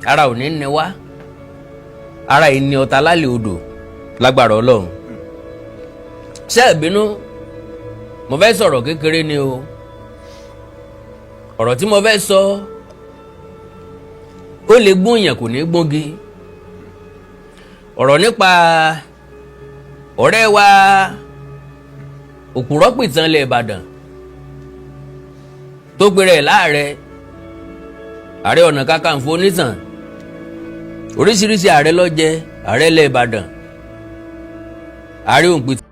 ara ò ní ní wá ara ìní ọ̀tá lálẹ́ odò lágbára Ọlọ́run. ṣé ẹ bínú mo fẹ́ sọ̀rọ̀ kékeré ni o ọ̀rọ̀ tí mo fẹ́ sọ ó lè gbóhùn yẹn kò ní gbógi ọ̀rọ̀ nípa ọ̀rẹ́ wa òpùrọ́ pìtàn ilẹ̀ Ìbàdàn tó gbére ẹ̀ láàrẹ Ààrẹ Ọ̀nà Kakanfò onítàn oríṣiríṣi ààrẹ ló jẹ ààrẹ ilẹ̀ Ìbàdàn ààrẹ òǹpìtàn.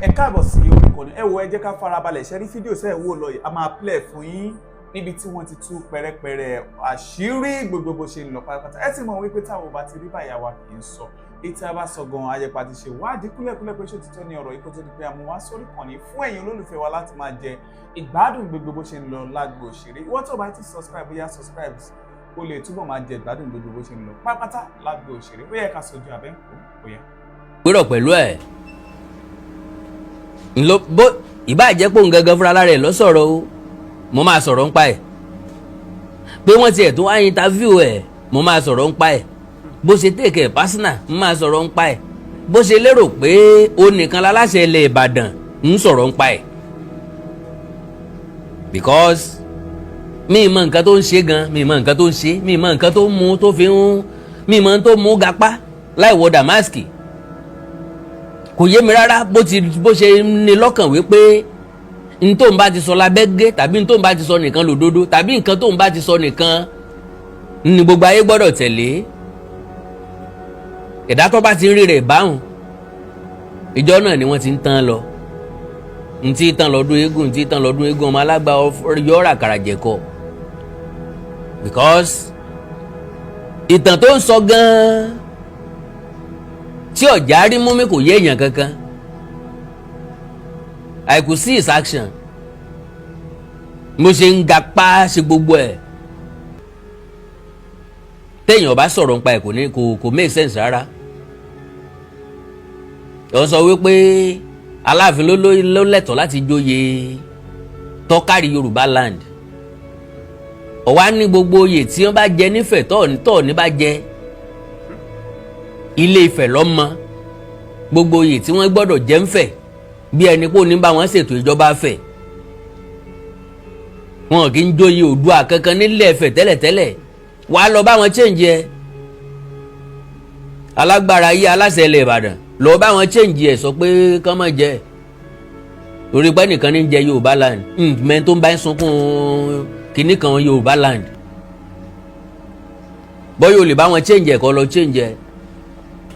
ẹ káàbọ̀ sí orí ìkànnì ẹ wo ẹ jẹ́ ká farabalẹ̀ ṣe rí fídíò sẹ́ẹ̀ wò lọ yìí a máa play fún yín níbi tí wọ́n ti tú pẹ̀rẹ̀pẹ̀rẹ̀ àṣírí gbogbo bó ṣe ń lọ pátápátá ẹ ti mọ̀ wípé táwọn bá ti rí báyà wa kì í sọ ètò àbá sọ gan ayẹpa ti ṣe wádìí kúlẹ̀kúlẹ̀ pé ṣòtítọ́ ni ọ̀rọ̀ yìí kó tó di pé a mú wá sórí ìkànnì fún ẹ̀yin olólùfẹ́ wa láti máa jẹ ìgbádùn gbogbo bó ṣe ń lọ lágbo òṣèré ìwọ tó bá ti subscribe bóyá subscribe o lè túbọ̀ máa jẹ ìgbádùn gbogbo bó ṣe ń lọ pátápátá lágbo òṣèré bóyá ká sojú abẹ́ǹkó bóyá. gbérò pẹ̀lú ẹ̀ ìbáàjẹ́ pò ń gangan fúnra lára ẹ̀ lọ́sọ̀rọ̀ o mo máa sọ̀rọ̀ ń pa ẹ̀ pé wọ́n tiẹ̀ tó wá interview ẹ̀ mo máa sọ̀rọ̀ ń pa ẹ̀ bó ṣe take ẹ̀ personal mo máa sọ̀rọ̀ ń pa ẹ̀ bó ṣe lérò pé ó nìkan láláṣẹ ilẹ̀ Ìbàdàn ń sọ̀rọ̀ ń pa ẹ̀ because mi mọ nǹkan tó ń ṣe gan mi mọ nǹkan tó ń ṣe mi mọ nǹkan tó ń mú tó fi ń mi mọ tó mú gapá láì wọ damaski kò yé mi rárá bó ṣe ní lọ́kàn wípé n tó ń bá ti sọ lábẹ́gẹ́ tàbí n tó ń bá ti sọ nìkan lòdodo tàbí nǹkan tó ń bá ti sọ nìkan ni gbogbo ayé gbọ́dọ̀ tẹ̀lé ẹ̀dá tó bá ti ń rí rẹ̀ báhùn ìjọ náà ni wọ́n ti ń tán lọ n tí tán lọ́dún eégún n tí tán lọ́dún eégún ọmọ alágbá yọ̀ọ́rà kàràjẹ̀kọ because ìtàn tó ń sọ gan-an tí ọ̀já rí mú mi kò yé èèyàn kankan I could see his action mo ṣe ń gapá ṣe gbogbo ẹ̀ téèyàn bá sọ̀rọ̀ nípa ẹ̀ kò make sense rárá ó sọ wípé Aláàfin ló lẹ́tọ̀ọ́ láti joyè tọ́kárí Yorùbá land ọ̀wá ní gbogbo oyè tí wọ́n bá jẹ nífẹ̀ẹ́ tọ́ọ̀ ní bá jẹ Ilé Ifẹ̀ lọ́mọ gbogbo oyè tí wọ́n gbọ́dọ̀ jẹ́ ń fẹ̀ bí ẹni pé òní bá wọn ṣètò ìjọba fẹ̀ wọn kì í joyè Oòduà kankan nílẹ̀ Ifẹ̀ tẹ́lẹ̀tẹ́lẹ̀ wàá lọ bá wọn change ẹ alágbára yí aláṣẹ ilẹ̀ Ìbàdàn lọ bá wọn change ẹ sọ pé kán mọ̀ jẹ́ orí pẹ́ nìkan ní jẹ Yorùbá land mẹ́rin tó ń bá ń sunkún kìnnì kan Yorùbá land bọ́yọ̀ lè bá wọn change ẹ kọ́ lọ change ẹ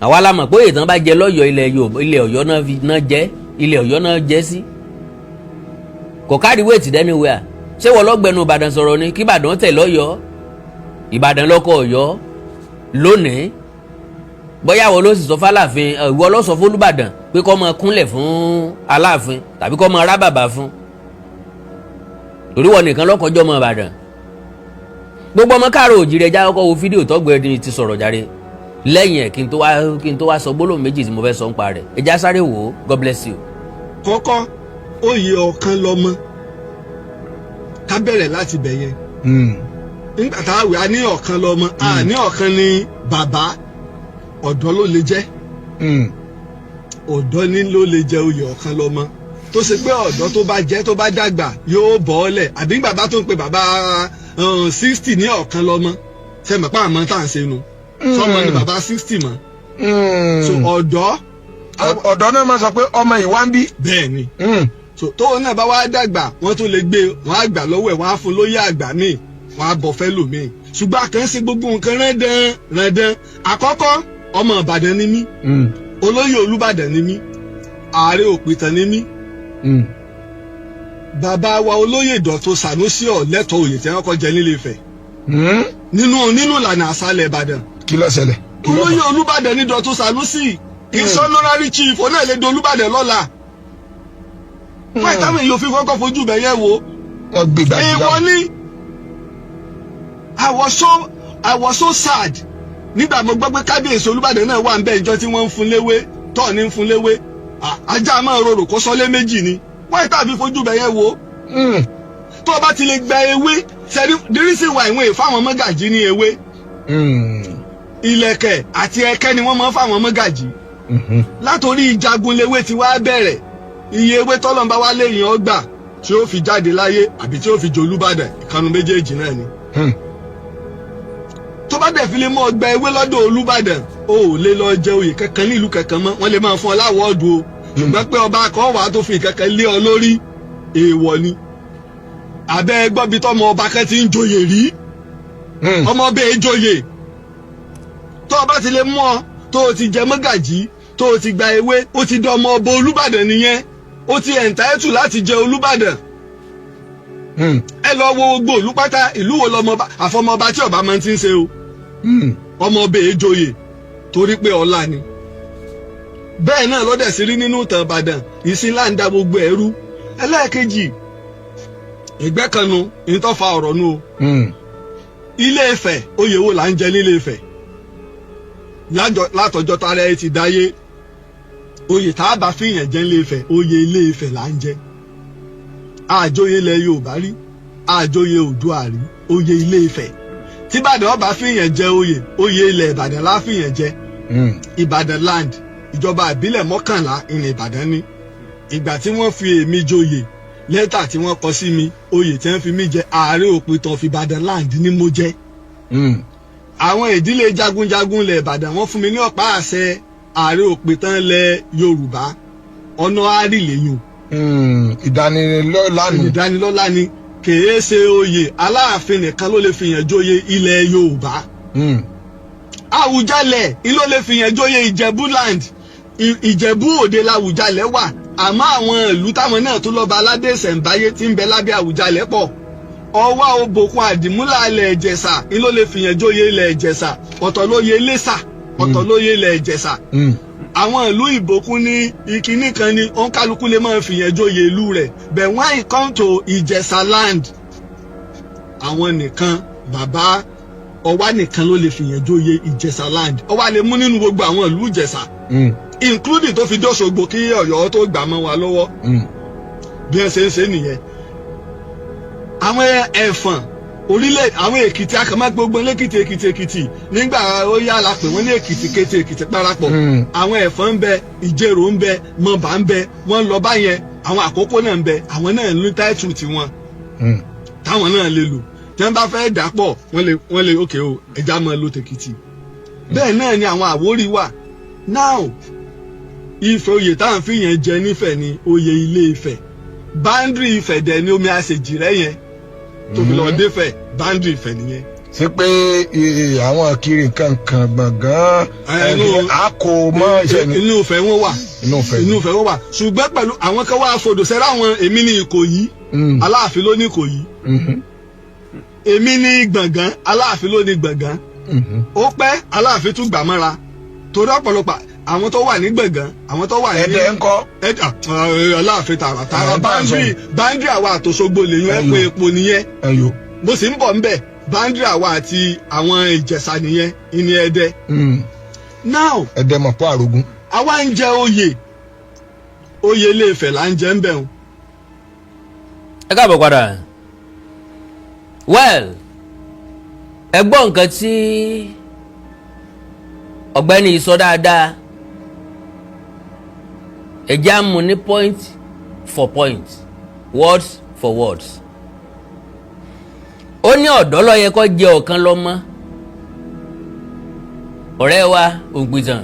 àwa la mọ̀ pé ìtàn bá jẹ lọ́yọ̀ọ́ ilẹ̀ Ọ̀yọ́ náà jẹ́ ilẹ̀ Ọ̀yọ́ náà jẹ́ sí kò kárí wéètì anywhere ṣé wọ́n lọ́gbẹ̀nu Ìbàdàn sọ̀rọ̀ ni kí Ìbàdàn tẹ̀ lọ́yọ̀ọ́ Ìbàdàn lọ́kọ̀ Ọ̀yọ́ lónìí bóyá wọ́n ló sì sọ f'Aláàfin ìwọ ló sọ f'Olúbàdàn pé kó máa kúnlẹ̀ fún Aláàfin tàbí kó máa rábàbà fún torí wọn nìkan lọ́kọ̀ọ́jọ́ ọmọ Ìbàdàn gbogbo ọmọ káàrọ̀ òjìrì ẹja kọ́kọ́ wo fídíò tọ́gbẹ̀ẹ́ ti sọ̀rọ̀ jáde lẹ́yìn ẹ̀ kí n tó wá sọ gbólóhùn méjì tí mo fẹ́ sọ ń pa rẹ̀ ẹja sáré wò ó God bless you. kọ́kọ́ oyè ọ̀kan lọ́mọ ká bẹ̀rẹ̀ láti bẹ̀ yẹn nígbà tá a wẹ̀ á ní ọ̀kan lọ́mọ a ní ọ̀kan ní bàbá ọ̀dọ́ ló lè jẹ́ ọ̀dọ́ ní ló lè jẹ́ oyè ọ̀kan lọ́mọ tó ṣe pé ọ̀dọ́ tó bá jẹ́ tó bá dàgbà yóò bọ́ ọ́lẹ̀ àbí bàbá tó ń pe bàbá 60 ní ọ̀kan lọ́mọ ṣe mọ̀ pé àmọ́ tá à ń ṣe nu sọmọ ní bàbá 60 mọ́ so ọ̀dọ́ náà máa sọ pé ọmọ ìwá ń bí. bẹ́ẹ̀ ni so tóun náà bá wá dàgbà wọ́n tó lè gbé wọ́n á gbà lọ́wọ́ ẹ̀ wọ́n á fún lóyè àgbà míì wọ́n á bọ̀ fẹ́ lòmíì ṣùgbọ́n àkànṣe gbogbo nǹkan rẹ́ndán àkọ́kọ́ ọmọ Ìbàdàn ni mí olóyè Olúbàdàn ni mí ààrẹ òpìtàn ni mí bàbá wa olóyè Dọ̀tun Sànúsì ọ̀lẹ́tọ̀ òye tí wọ́n kọ́ jẹ nílé Ifẹ̀ nínú ìlànà àṣàlẹ̀ Ìbàdàn. kí ló ṣẹlẹ̀. olóyè Olúbàdàn ní Dọ̀tun Sànúsì ìsọnọ́rárí chief ó náà lè do Olúbàdàn lọ́la fún ìtàwọn èèyàn òfin kọ́kọ́ fojú bẹ̀ yẹn wo èèwọ̀ ni I was so sad nígbà mo gbọ́ pé kábíyèsí Olúbàdàn náà wà ń bẹ ìjọ tí wọ́n ń fún léwé tọ́ ní ń fún léwé ajá máa rorò kó sọlé méjì ni wọ́n ìta àfi fojú bẹ̀ yẹn wo tó o bá ti lè gba ewé sẹ́ni the reason why ìwọ̀n ìfáwọn mọ́gàjí ní ewé ìlẹ̀kẹ̀ àti ẹ̀kẹ́ ni wọ́n máa ń fáwọn mọ́gàjì látòrí ìjagunléwé tí wàá bẹ̀rẹ̀ iye ewé tọ́lọ́mbà wá léyìn ọgbà tí ó fi jáde láyé àbí tí ó fi jolúbàdàn ìkànnì méjèèjì náà ni. tó bá dẹ̀ fi lè mọ ọgbà ewé lọ́dọ̀ Olúbàdàn o ò lè lọ jẹ oyè kankan nílùú kankan mọ́ wọ́n lè máa fún ọ láwọ́ọ̀dù o ṣùgbọ́n pé ọba kan wà tó fi kankan lé ọ lórí èèwọ̀ ni. àbẹ́ gbọ́bi tọ́mọ ọba kan ti ń joyè rí ọmọ bẹ́ẹ̀ joyè tó o bá ti lè mú ọ tó o ti jẹ mọ́gàjí tó o ti gba ewé o ti di ọmọ ọba Olúbàdàn nìyẹn o ti ẹ̀ǹtáìtù láti jẹ Olúbàdàn. ẹ lọ wo gbogbo ìlú pátá ìlú wo lọmọba àfọmọba tí ọba máa ti ń ṣe o ọmọ ọba èjoyè torí pé ọlá ni. bẹ́ẹ̀ náà lọ́dẹ̀ sí rí nínú ìtàn Ìbàdàn ìsìnlá ń da gbogbo ẹ̀rú. ẹlẹ́ẹ̀kejì ìgbẹ́kànnù ìtọ́fà ọ̀rọ̀ nù o. Ilé Ifẹ̀ oyè wo là ń jẹ nílé Ifẹ̀ látọjọ́ tara ẹ ti dáyé oyè tá a bá fìyàn jẹ nílé Ifẹ̀ oyè Ilé Ifẹ̀ là ń jẹ àjòyè ilẹ̀ Yorùbá rí àjòyè Oòduà rí oyè Ilé Ifẹ̀ tí Ìbàdàn ọba fìyàn jẹ oyè ilẹ̀ Ìbàdàn lá fìyàn jẹ Ìbàdàn land ìjọba ìbílẹ̀ 11 ìrìn Ìbàdàn ní ìgbà tí wọ́n fi èmi joyè lẹ́tà tí wọ́n kọ sí mi oyè tí wọ́n fi mí jẹ ààrẹ òpìtàn fi Ìbàdàn land ní mo jẹ. àwọn ìdílé jagunjagun ilẹ̀ Ìbàdàn wọ́n fún mi ní ọ̀pá àṣẹ ààrẹ òpìtàn ilẹ̀ Yorùbá ọ̀nà àrílẹ̀yìn. ìdánilọ́lá ni kèé ṣe oyè Aláàfin nìkan ló lè fìyàn joyè ilẹ̀ Yorùbá. Àwùjalẹ̀ ló lè fìyàn joyè Ìjẹ̀bú land Ìjẹ̀bú Òde làwùjalẹ̀ wà àmọ́ àwọn ìlú táwọn náà tó lọ́ba aládé ìṣẹ̀ǹbáyé tí ń bẹ lábẹ́ Àwùjalẹ̀ pọ̀. Ọwá Òbòkun Àdìmúlà ilẹ̀ Ìjẹ̀ṣà ló lè fìyàn joyè ilẹ̀ Ìjẹ̀ṣà ọ̀tọ̀ lóyè Iléṣà ọ̀tọ̀ lóyè ilẹ̀ Ìjẹ̀ṣà. àwọn ìlú Ìbòkun ní ìkíní kan ní òǹkálukú lè máa fìyàn joyè ìlú rẹ̀ but when it come to Ìjẹ̀ṣà land àwọn nìkan bàbá Ọwá nìkan ló lè fìyàn joyè Ìjẹ̀ṣà land Ọwá lè mú nínú gbogbo àwọn ìlú Ìjẹ̀ṣà including tó fi dọ́ṣogbo kí Ọ̀yọ́ tó gbà mọ́ wa lọ́wọ́ bí wọ́n ṣe ń ṣe nìyẹn. àwọn ẹ̀fọ̀n orílẹ̀ àwọn Èkìtì akàmá gbogbo lẹ́kìtì nígbà ó yá la pè wọ́n ní Èkìtì kété Èkìtì parapọ̀ àwọn ẹ̀fọ̀n ń bẹ Ìjẹ̀rò ń bẹ Mọ̀bà ń bẹ wọ́n lọ báyẹn àwọn Àkókò náà ń bẹ àwọn náà ní táìtù tiwọn táwọn náà lè lò tí wọ́n bá fẹ́ dà pọ̀ wọ́n lè ókè o ẹja máa lo tèkìtì. bẹ́ẹ̀ náà ni àwọn Àwórì wà now Ifẹ̀ oyè táwọn fìyàn jẹ nífẹ̀ ni oyè Ilé Ifẹ̀ báńdìrì Ifẹ̀ dẹ̀ ni omi àṣejì rẹ̀ yẹn tóbi lọ dé Ifẹ̀ báńdìrì Ifẹ̀ nìyẹn. sí pé àwọn kiri kankan gbọ̀ngàn àkó mọ́ ìṣẹ́ ni. inú Ifẹ̀ wọn wà inú Ifẹ̀ wọn wà ṣùgbọ́n pẹ̀lú àwọn kan wá fòdò sẹ́rẹ́ àwọn èmi ní Ìkòyí Aláàfin ló ní Ìkòyí èmi ní Gbọ̀ngán Aláàfin ló ní Gbọ̀ngán ó pẹ́ Aláàfin tún gbà mọ́ra torí ọ̀pọ̀lọpọ̀ àwọn tó wà ní Gbọ̀ngán àwọn tó wà ní Ẹdẹ ńkọ́ Aláàfin tààràtààrà báńdì àwa àtòṣogbo lèyàn ẹ̀pọ̀ epo nìyẹn bó sì ń bọ̀ ńbẹ̀ báńdì àwa àti àwọn Ìjẹ̀ṣà nìyẹn ìní Ẹdẹ. now Ẹdẹ mọ̀ pọ̀ àrògún. àwa ń jẹ oyè Ilé Ifẹ̀ là ń jẹ ń bẹ̀ wọn. ẹ káàbọ̀ padà well ẹ gbọ́ nǹkan tí ọ̀gbẹ́ni sọ dáadáa ẹ já mu ní point for point words for words ó ní ọ̀dọ́ ló yẹ kó jẹ ọ̀kan lọ́mọ ọ̀rẹ́ wa ògbìtàn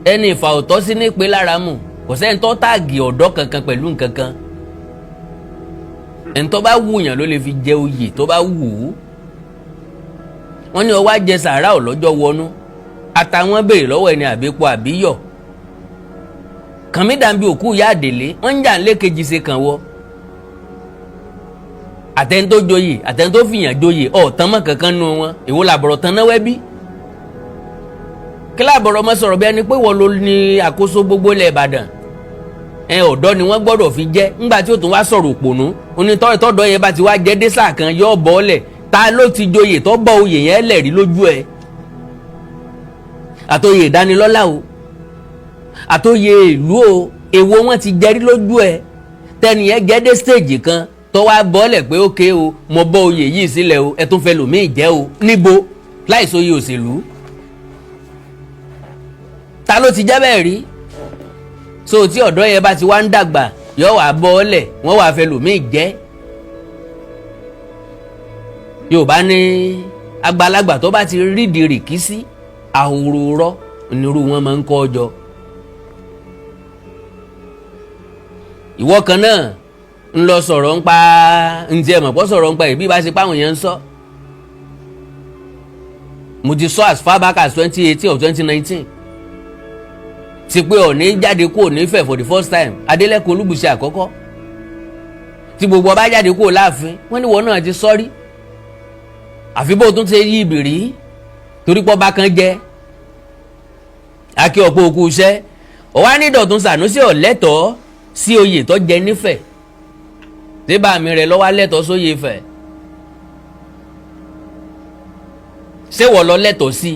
ẹni ìfà òtọ́ sí ní pé lára mù kò sẹ́ni tó táàgì ọ̀dọ́ kankan pẹ̀lú nǹkan kan ẹni tó bá wùyàn ló lè fi jẹ oyè tó bá wù ú wọ́n ní ọwọ́ àjẹ sàárà ọ̀lọ́jọ́ wọnú àtàwọn béèrè lọ́wọ́ ẹni àbípo àbíyọ̀ kànmí dàbí òkú ìyá àdèlé wọ́n ń jà ń lékejì ṣe kàn wọ́ àtẹni tó joyè àtẹni tó fìyàn joyè ọ̀tán mọ́ kankan nù wọn èwo làbọ̀rọ̀ tán náà wẹ́bí kí làbọ̀rọ̀ mọ́ sọ̀rọ̀ bí ẹni pé wọ́n ló ní àkóso gbogbo ilẹ̀ Ìbàdàn ọ̀dọ́ ni wọ́n gbọ́dọ̀ fi jẹ́ ńgbà tí ó tún wá sọ̀rọ̀ òpònú onítọ́dọ̀ yẹn bá ti wá jẹ́ dé sáà kan yọ ọ́ bọ́ọ̀lẹ̀ ta ló ti joyè tó bọ́ oyè yẹn lẹ̀ rí lójú ẹ̀ àtòyè ìdánilọ́lá o àtòyè ìlú o èwo wọn ti jẹ́rí lójú ẹ̀ tẹ́niyẹn jẹ́ dé stage kan tó wá bọ́ọ̀lẹ̀ pé ókè o mo bọ́ oyè yìí sílẹ̀ o ẹ tún fẹ́ lòmíì jẹ́ o níbo láìsóye òṣèlú ta ló ti jẹ́ bẹ́ẹ̀ rí so tí ọ̀dọ́ yẹn bá ti wá ń dàgbà yọ wà bọ́ ọ́lẹ̀ wọ́n wà fẹ́ lòmíì jẹ́ Yorùbá ní àgbàlagbà tó bá ti rídìí rìkísí àhòrò rọ́ onírú wọn máa ń kọ́ ọjọ́ ìwọ kan náà ń lọ sọ̀rọ̀ ń pa ǹtí ẹ̀ mọ̀ pọ̀ sọ̀rọ̀ ń pa ìbí bá ṣe páwọn èèyàn ń sọ mo ti sọ as far back as 2018 or 2019 ti pé Ọọ̀ni jáde kúrò nífẹ̀ẹ́ for the first time Adélẹ́kùn Olúbùṣe àkọ́kọ́ tí gbogbo ọba jáde kúrò láàfin wọ́n ní wọ́n náà ti sọ́rí àfi bó tún ṣe yí ìbìrí torí pọ́ bá kan jẹ́ akí ọ̀pọ̀ òkú iṣẹ́ ọ̀wá ní Dọ̀tun Sànúsì ọ̀lẹ́tọ̀ọ́ sí oyè tó jẹ nífẹ̀ẹ́ débà mi rẹ̀ lọ́wọ́ lẹ́tọ̀ọ́ sóyè Ifẹ̀ ṣé wọ́n lọ lẹ́tọ̀ọ́ sí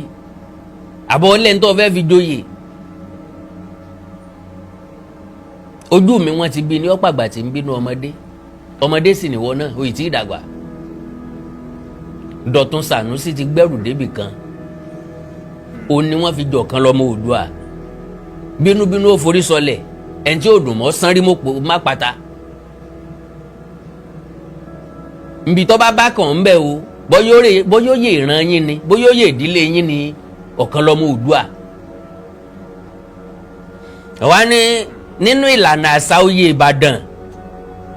àbọ̀ lẹ́ńtọ́ fẹ́ fi joyè ojú mi wọ́n ti bí ní ọ̀pàgbà tí ń bínú ọmọdé sì nìwọ náà oyè tí ì dàgbà Dọ̀tun Sànúsì ti gbẹ́rù débì kan òun ni wọ́n fi jọ̀kan lọ́mọ Oòduà bínúbínú ó forí sọlẹ̀ ẹni tí ò dùn mọ́ sánrí má pata nbí tó bá kàn ń bẹ̀ o bóyóyè ìran yín ni bóyóyè ìdílé yín ni ọ̀kan lọ́mọ Oòduà wá ní nínú ìlànà àṣà oyè Ìbàdàn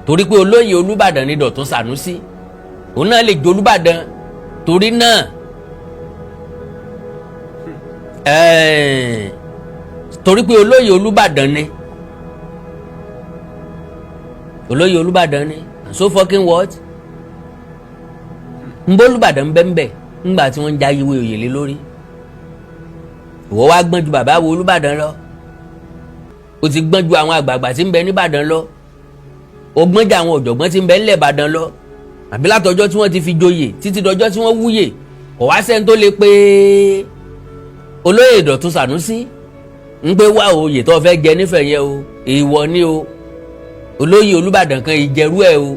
torí pé olóyè Olúbàdàn ni Dọ̀tun Sànúsì òun náà lè jẹ Olúbàdàn torí náà torí pé olóyè Olúbàdàn ni so fucking what ń bó Olúbàdàn bẹ́ńbẹ́ ńgbà tí wọ́n ń jáyé ìwé òyè lé lórí ìwọ wá gbọ́n ju bàbá wo Olúbàdàn lọ o ti gbọ́n ju àwọn àgbààgbà tí ń bẹ níbàdàn lọ o gbọ́n ju àwọn ọ̀jọ̀gbọ́n tí ń bẹ nílẹ̀ Ìbàdàn lọ àbí látọjọ́ tí wọ́n ti fi joyè títí dọjọ́ tí wọ́n wúyè kò wá sẹ́ni tó lè pé olóyè Dọ̀tun Sànúsì ń pé wá oyè tó fẹ́ jẹ nífẹ̀ẹ́ yẹn o èèwọ̀ ni o olóyè Olúbàdàn kan ìjẹrú ẹ o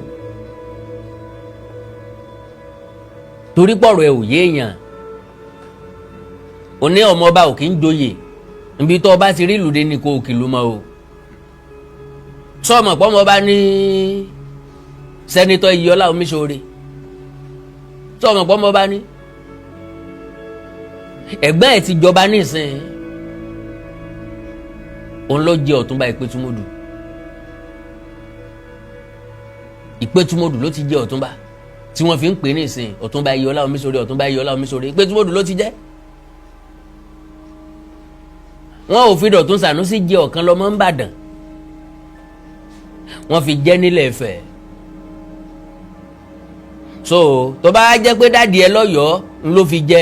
torí pọ̀rọ̀ ẹ ò yéèyàn o ní ọmọọba ò kí ń joyè nbí tó ọba ti rí ìlúde ní kò kìlú mọ́ o sọ́ọ̀mọ̀ pọ́mọba ní sẹ́nitọ́ Iyọlá Omíṣore sọ́ọ̀mọ̀ pọ́mọba ní ẹ̀gbọ́n ẹ̀ ti jọba nísìn òun ló jẹ Ọ̀túnba Ìpẹ́tùmọ́dù ló ti jẹ Ọ̀túnba tí wọ́n fi ń pè nísìn Ọ̀túnba Iyọlá Omíṣore Ìpẹ́tùmọ́dù ló ti jẹ́ wọn ò fi Dọ̀tun Sànúsì jẹ ọ̀kan lọ́mọ ńbàdàn wọ́n fi jẹ́ nílẹ̀ Ifẹ̀ so tó bá jẹ́ pé dáàdi ẹ lọ́yọ̀ọ́ ń ló fi jẹ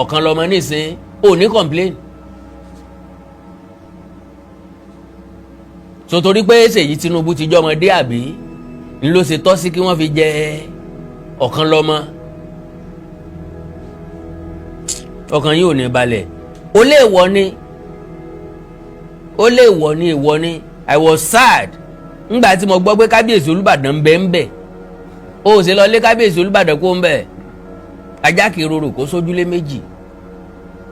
ọ̀kan lọ́mọ nísìn ò ní complain so torí pé Ṣèyí Tinubu ti jọmọdé àbí ń ló ṣe tọ́ sí kí wọ́n fi jẹ ọ̀kan lọ́mọ ọkàn yìí ò ní balẹ̀ ó lè wọ ni ìwọ ni I was sad ńgbà tí mo gbọ́ pé kábíyèsí Olúbàdàn ń bẹ ó ṣe lọ lé kábíyèsí Olúbàdàn kó ń bẹ ajá kì í rorò kó sójúlé méjì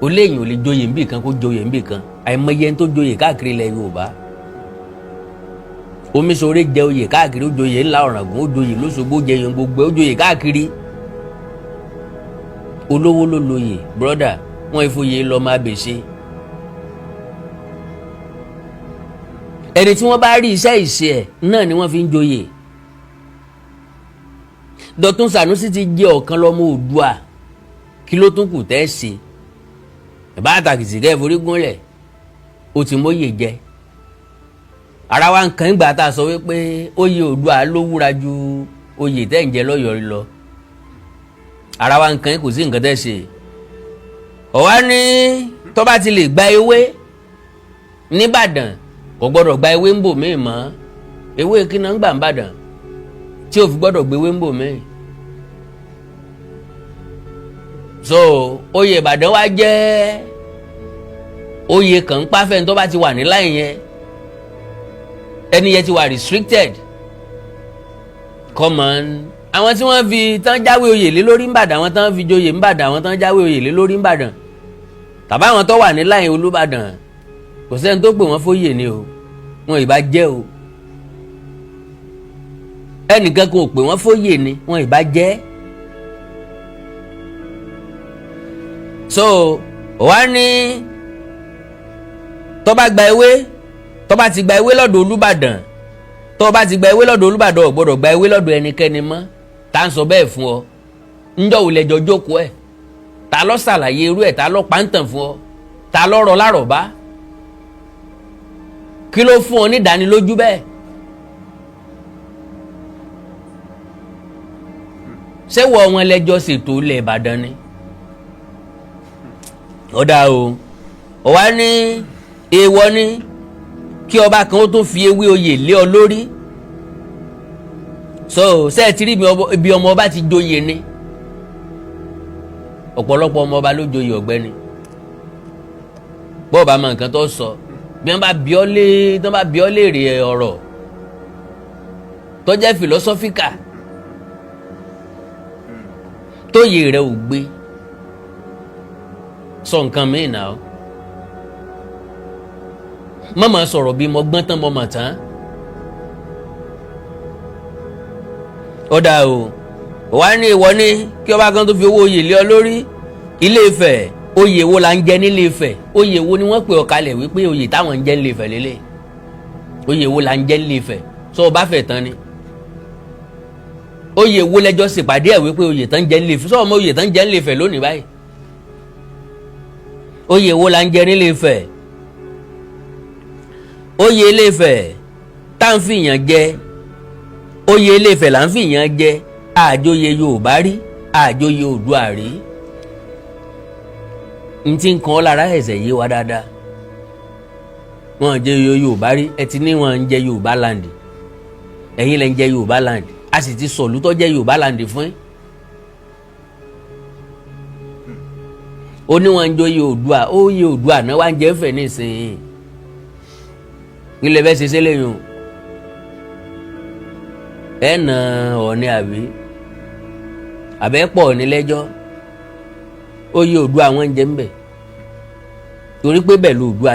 ó léèyàn ò lè joyè níbì kan kó joyè níbì kan àìmọye ẹni tó joyè káàkiri ilẹ̀ Yorùbá Omíṣore jẹ oyè káàkiri ó joyè ńlá Ọ̀ràngún ó joyè lóṣogbo ó jẹyàn gbogbo ó joyè káàkiri olówó ló lóyè brọ́dà wọn ìfòyè lọ máa bèṣe ẹni tí wọ́n bá rí iṣẹ́ ìṣe ẹ̀ náà ni wọ́n fi ń joyè Dọ̀tun Sànúsì ti jẹ́ ọ̀kan lọ́mọ Oòduà kí ló tún kù tẹ́ ṣe ìbá àtàkìsì kẹ́ forí gúnlẹ̀ ó ti mọ́yè jẹ ara wa nǹkan ìgbà tá a sọ wípé oyè Oòduà ló wúra ju oyè tẹ́ ń jẹ lọ́yọ̀ọ́ lọ ara wa nǹkan kò sí nǹkan tẹ́ ṣe ọ̀wá ní tó bá ti lè gba ewé níbàdàn kò gbọ́dọ̀ gba ewé ń bò míì mọ́ ewé kí náà ń gbà ń bàdàn tí ò fi gbọ́dọ̀ gbé ewé ń bò míì so oyè Ìbàdàn wa jẹ́ oyè kan ń pàfẹ́ tó bá ti wà ní láì yẹn ẹni yẹn ti wà restricted common àwọn tí wọ́n fi tán jáwé oyè lé lórí ńbàdàn, àwọn tán fi joyè ńbàdàn, àwọn tán jáwé oyè lé lórí ńbàdàn tàbí àwọn tó wà ní láyìn olúbàdàn kò sẹ́ni tó pè wọ́n fóyè ni o, wọn ìbá jẹ́ o. ẹnìkan kò pè wọ́n fóyè ni wọn ìbá jẹ́. so wá ní tó bá gba ewé, tó bá ti gba ewé lọ́dọ̀ olúbàdàn, tó bá ti gba ewé lọ́dọ̀ olúbàdàn ò gbọ́dọ̀ gba ewé lọ́dọ̀ ẹnikẹ́ni mọ́. tá ń sọ bẹ́ẹ̀ fún ọ? ńjọ́ ò lẹ́jọ́ jókòó ẹ̀? ta ló ṣàlàyé irú ẹ̀? ta ló pàǹtàn fún ọ? ta ló rọ lárọ̀bá? kí ló fún ọ ní ìdánilójú bẹ́ẹ̀? ṣé wọ wọn lẹ́jọ́ ṣètò ilẹ̀ Ìbàdàn ni? ó dáa o, ó wá ní èèwọ̀ ni kí ọba kan ó tó fi ewé oyè lé ọ lórí. so ṣé ẹ ti rí ibi ọmọ ọba ti joyè ni? ọ̀pọ̀lọpọ̀ ọmọ ọba ló joyè ọ̀gbẹ́ni. bọ́ọ̀ bá mọ nǹkan tó sọ bí wọ́n bá bí ọ léèrè ọ̀rọ̀ tó jẹ́ philosophica tóyè rẹ̀ ò gbé sọ nǹkan mìíràn náà. mọ̀mọ́ sọ̀rọ̀ bí mo gbọ́n tán mo mọ̀ tán. ó dáa o, wá ní ìwọ ní kí ọba kan tó fi owó oyè lé ọ lórí. Ilé Ifẹ̀, oyè wo la ń jẹ nílé Ifẹ̀? Oyè wo ni wọ́n pè ọ kalẹ̀ wípé oyè táwọn ń jẹ nílé Ifẹ̀ lélẹ̀? Oyè wo la ń jẹ nílé Ifẹ̀? sọ ọba fẹ̀ tán ni. Oyè wo lẹ́jọ́ ṣèpàdé ẹ̀ wípé oyè tán ń jẹ nílé Ifẹ̀? sọ ọmọ oyè tán ń jẹ nílé Ifẹ̀ lónìí báyìí? Oyè wo la ń jẹ nílé Ifẹ̀? Oyè Ilé Ifẹ̀ tá ń fìyàn jẹ, oyè Ilé Ifẹ̀ là ń fìyàn jẹ, àjòyè Yorùbá rí, àjòyè Oòduà rí. n ti ń kan ọ́ lára ẹ̀sẹ̀ yé wa dáadáa. wọ́n jẹ́ Yorùbá rí, ẹ ti ní wọ́n ń jẹ Yorùbá land, ẹ̀yin lẹ́ ń jẹ Yorùbá land, a sì ti sọ̀lú tó jẹ́ Yorùbá land fún yín. ó ní wọ́n ń jòyè Oòduà, oyè Oòduà náà wá ń jẹ́ Ifẹ̀ nísìnyí. ilé bẹ́ẹ̀ ṣe ṣe lẹ́yìn o ẹ̀ nà Ọọ̀ni àbẹ́ pọ̀ ní lẹ́jọ́. oyè Oòduà àwọn ń jẹ ń bẹ̀ torí pé bẹ́ẹ̀ l'Oòduà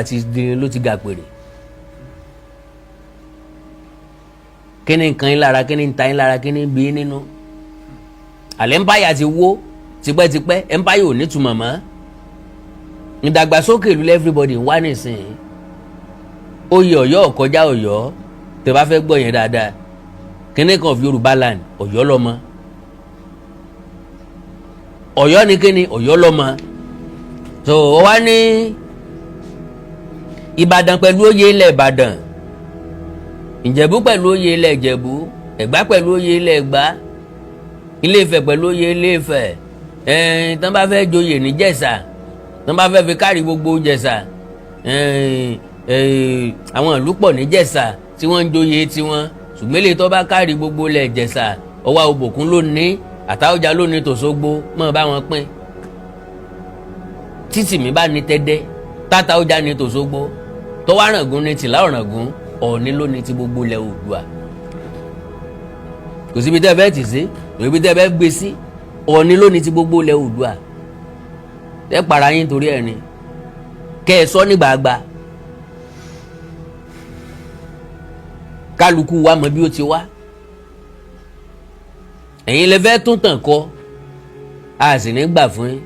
ló ti ga pèrè. kí ni nǹkan yín lára, kí ni ń ta yín lára, kí ni ń bí yín nínú? àlẹ́ empire ti wó tipẹ́tipẹ́, empire ò ní túmọ̀ mọ́. ìdàgbàsókè ìlú everybody ń wá nísìnyí. oyè Ọ̀yọ́ kọjá Ọ̀yọ́, tẹ́ bá fẹ́ gbọ́ yẹn dáadáa. kíní kan of Yorùbá land, Ọ̀yọ́ lọ́mọ. Ọ̀yọ́ ni kíni? Ọ̀yọ́ lọ́mọ. so ó wá ní Ìbàdàn pẹ̀lú oyè ilẹ̀ Ìbàdàn, Ìjẹ̀bú pẹ̀lú oyè ilẹ̀ Ìjẹ̀bú, Ẹ̀gbá pẹ̀lú oyè ilẹ̀ Ẹ̀gbá, Ilé Ifẹ̀ pẹ̀lú oyè Ilé Ifẹ̀. tán bá fẹ́ joyè ní Jẹ̀ṣà, tán bá fẹ́ fi kárí gbogbo Jẹ̀ṣà, àwọn ìlú pọ̀ ní Jẹ̀ṣà tí wọ́n ń joyè tiwọn, ṣùgbọ́n ilé tó bá kárí gbogbo ilẹ̀ Jẹ̀ṣà, Ọwá Òbòkun ló ní, Àtaọ́jà ló ní tòṣogbo, mọ̀ bá wọn pín. Títìmí bá ní Tẹ́dẹ́, Tátaọ́jà ní tòṣogbo, Tọ́wá Ọ̀ràngún ní tìlá Ọ̀ràngún, Ọ̀ọ̀ni ló ní ti gbogbo ilẹ̀ Oòduà. kò síbi tẹ́ fẹ́ tì sí, kò síbi tẹ́ fẹ́ gbé sí, Ọ̀ọ̀ni ló ní ti gbogbo ilẹ̀ Oòduà. ẹ para yín torí ẹ̀ ni kẹ́ ẹ sọ ní gbàgbà. kálukú wa mọ bí ó ti wá. ẹ̀yin lè fẹ́ tún tàn kọ́, a sì ní gbà fún yín,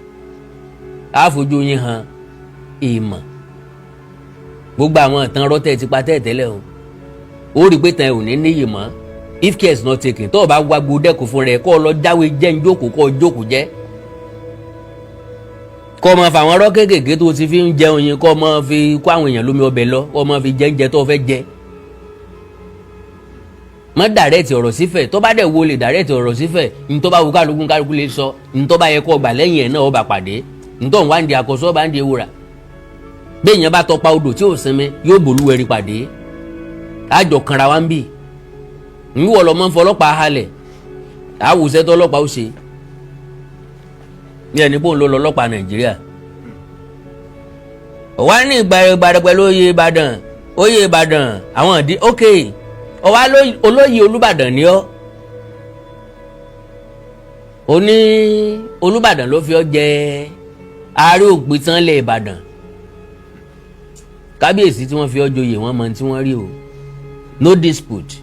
a fojú yín hàn ìmọ̀. gbogbo àwọn ìtàn rọ́tẹ̀ ti pa tẹ́ẹ̀tẹ́lẹ̀ o, ó rí pé tàn ẹ̀ ò ní níyì mọ́. if care is not taken, tó o bá wá gbódẹ́kùn fún rẹ̀ kó o lọ jáwé jẹ́ ń jókòó kó o jókòó jẹ́. kó o máa fa àwọn ọ̀rọ̀ kéékèèké tó o ti fi ń jẹun yín, kó o máa fi kó àwọn èèyàn lómi ọbẹ̀ lọ, kó o máa fi jẹ oúnjẹ tó o fẹ́ jẹ. má dàrẹ́tì ọ̀rọ̀ sífẹ̀, tó bá dẹ̀ wo lè dàrẹ́tì ọ̀rọ̀ sífẹ̀, ní tó bá wù kálukú lè sọ, ní tó bá yẹ kó gbà lẹ́yìn ẹ̀ náà ó bá pàdé, ní tó ń wá ń di àkọsọ́ bá ń di ewúrà. bí èèyàn bá tọpa odò tí ò sinmi yóò bòlúwẹ̀rí pàdé. àjọ kanra wa ń bì ń wọ̀ lọ́mọ ń fọlọ́pàá halẹ̀, àwùsẹ́ tó ọlọ́pàá ó ṣe ní ẹni pò ń lọ lọ́lọ́pàá Nàìjíríà. ọ̀wá ní Ìbàdàn pẹ̀lú oyè Ìbàdàn àwọn ìdí ókè. ọwá olóyè Olúbàdàn ni ọ́, ó ní Olúbàdàn ló fi ọ́ jẹ ààrẹ òpìtàn lẹ̀ Ìbàdàn kábíyèsí tí wọ́n fi ọ́ joyè wọ́n mọ tí wọ́n rí o no dispute.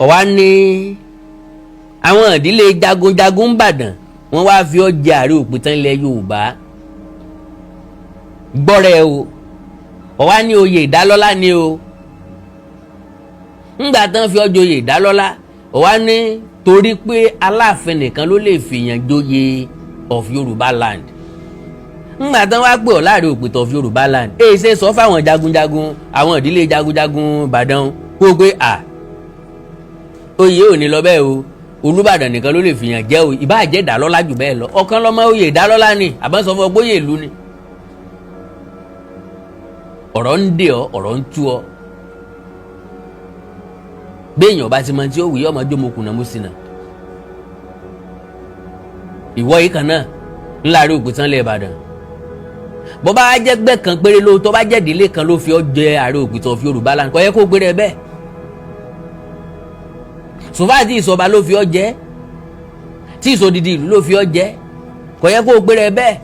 ọ̀wá ní àwọn ìdílé jagunjagun Ìbàdàn wọ́n wá fi ọ́ jẹ ààrẹ òpìtàn ilẹ̀ Yorùbá gbọ́rẹ̀ o. ọ̀wá ní oyè ìdálọ́lá ni o ńgbà tán fi ọ́ joyè ìdálọ́lá ọ̀wá ní torí pé Aláàfin nìkan ló lè fìyàn joyè of Yorùbá land ńgbà tán wá pè ọ́ láàrin òpìtàn of Yorùbá land èyí ṣe sọ fáwọn jagunjagun àwọn ìdílé jagunjagun Ìbàdàn kó pé oyè ò ní lọ bẹ́ẹ̀ o Olúbàdàn nìkan ló lè fìyàn jẹ́ o ìbá jẹ́ ìdálọ́lá jù bẹ́ẹ̀ lọ ọ̀kan lọ́mọ oyè ìdálọ́lá ni àbánsọ fún ọgbóyè ìlú ni ọ̀rọ̀ ń dè ọ́ ọ̀rọ̀ ń tú ọ béèyàn bá ti mọ tí ó wù yí ọmọ jómokùnà mú sí náà ìwọ yìí kan náà ńláàrí òpìtàn lẹ̀ Ìbàdàn bó bá jẹ́ gbẹ́ kan péré ló tó bá jẹ́ ìdílé kan ló fi ọ́ jẹ ààrẹ òpìtàn of Yorùbá land kò yẹ kó gbére bẹ́ẹ̀ sòfà tí ìsọba ló fi ọ́ jẹ tí ìsọdìdì ìlú ló fi ọ́ jẹ kò yẹ kó gbére bẹ́ẹ̀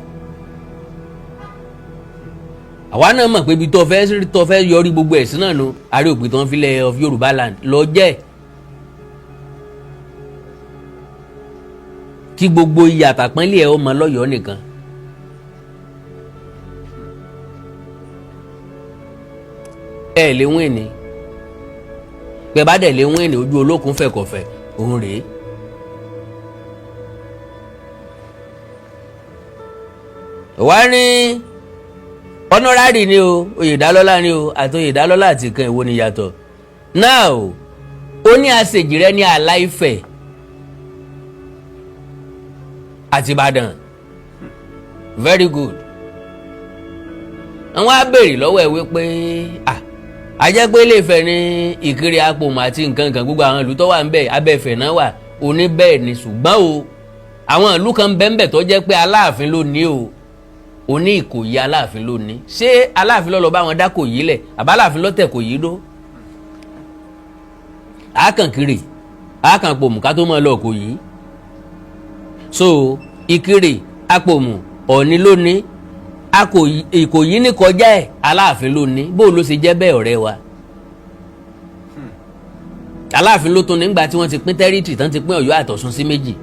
àwa náà mọ̀ pé ibi tó fẹ́ yọrí gbogbo ẹ̀sìn náà nu ààrẹ òpìtàn filẹ̀ of Yorùbá land lọ jẹ́ kí gbogbo iyì àtàpọ́nlé ẹ̀ ó mọ lọ́yọ̀ọ́ nìkan. ẹ lè wín ni pẹ bá dẹ̀ lè wín ni ojú olókun fẹ̀kọ̀fẹ̀ òun rèé. wá ní honorary ni o oyè ìdálọ́lá ni o àti oyè ìdálọ́lá àti kan èwo ni yàtọ̀ now ó ní àṣejì rẹ ní Àlà Ifẹ̀ àti Ìbàdàn very good àwọn á béèrè lọ́wọ́ ẹ̀ wípé ajẹ́ pé Ilé Ifẹ̀ ní Ìkirè Apòmù àti nǹkan kan gbogbo àwọn ìlú tó wà ń bẹ̀ abẹ́fẹ̀ náà wà ó ní bẹ́ẹ̀ ni ṣùgbọ́n o àwọn ìlú kan bẹ́ẹ̀ tó jẹ́ pé Aláàfin ló ní o ó ní Ìkòyí Aláàfin ló ní ṣé Aláàfin ló lọ bá wọn dá Ìkòyí lẹ̀ àbáláàfin ló tẹ̀ Ìkòyí dó àákànkiri àákànpòmù ká tó mọ̀ lọ Ìkòyí so Ìkirè Apòmù Ọ̀ọ̀ni ló ní Ìkòyí ní kọjá ẹ̀ Aláàfin ló ní bó ló ṣe jẹ́ bẹ́ẹ̀ ọ̀rẹ́ wa Aláàfin ló tún nígbà tí wọ́n ti pín tẹ́rítì tán ti pín Ọ̀yọ́ àtọ̀ṣun sí méjì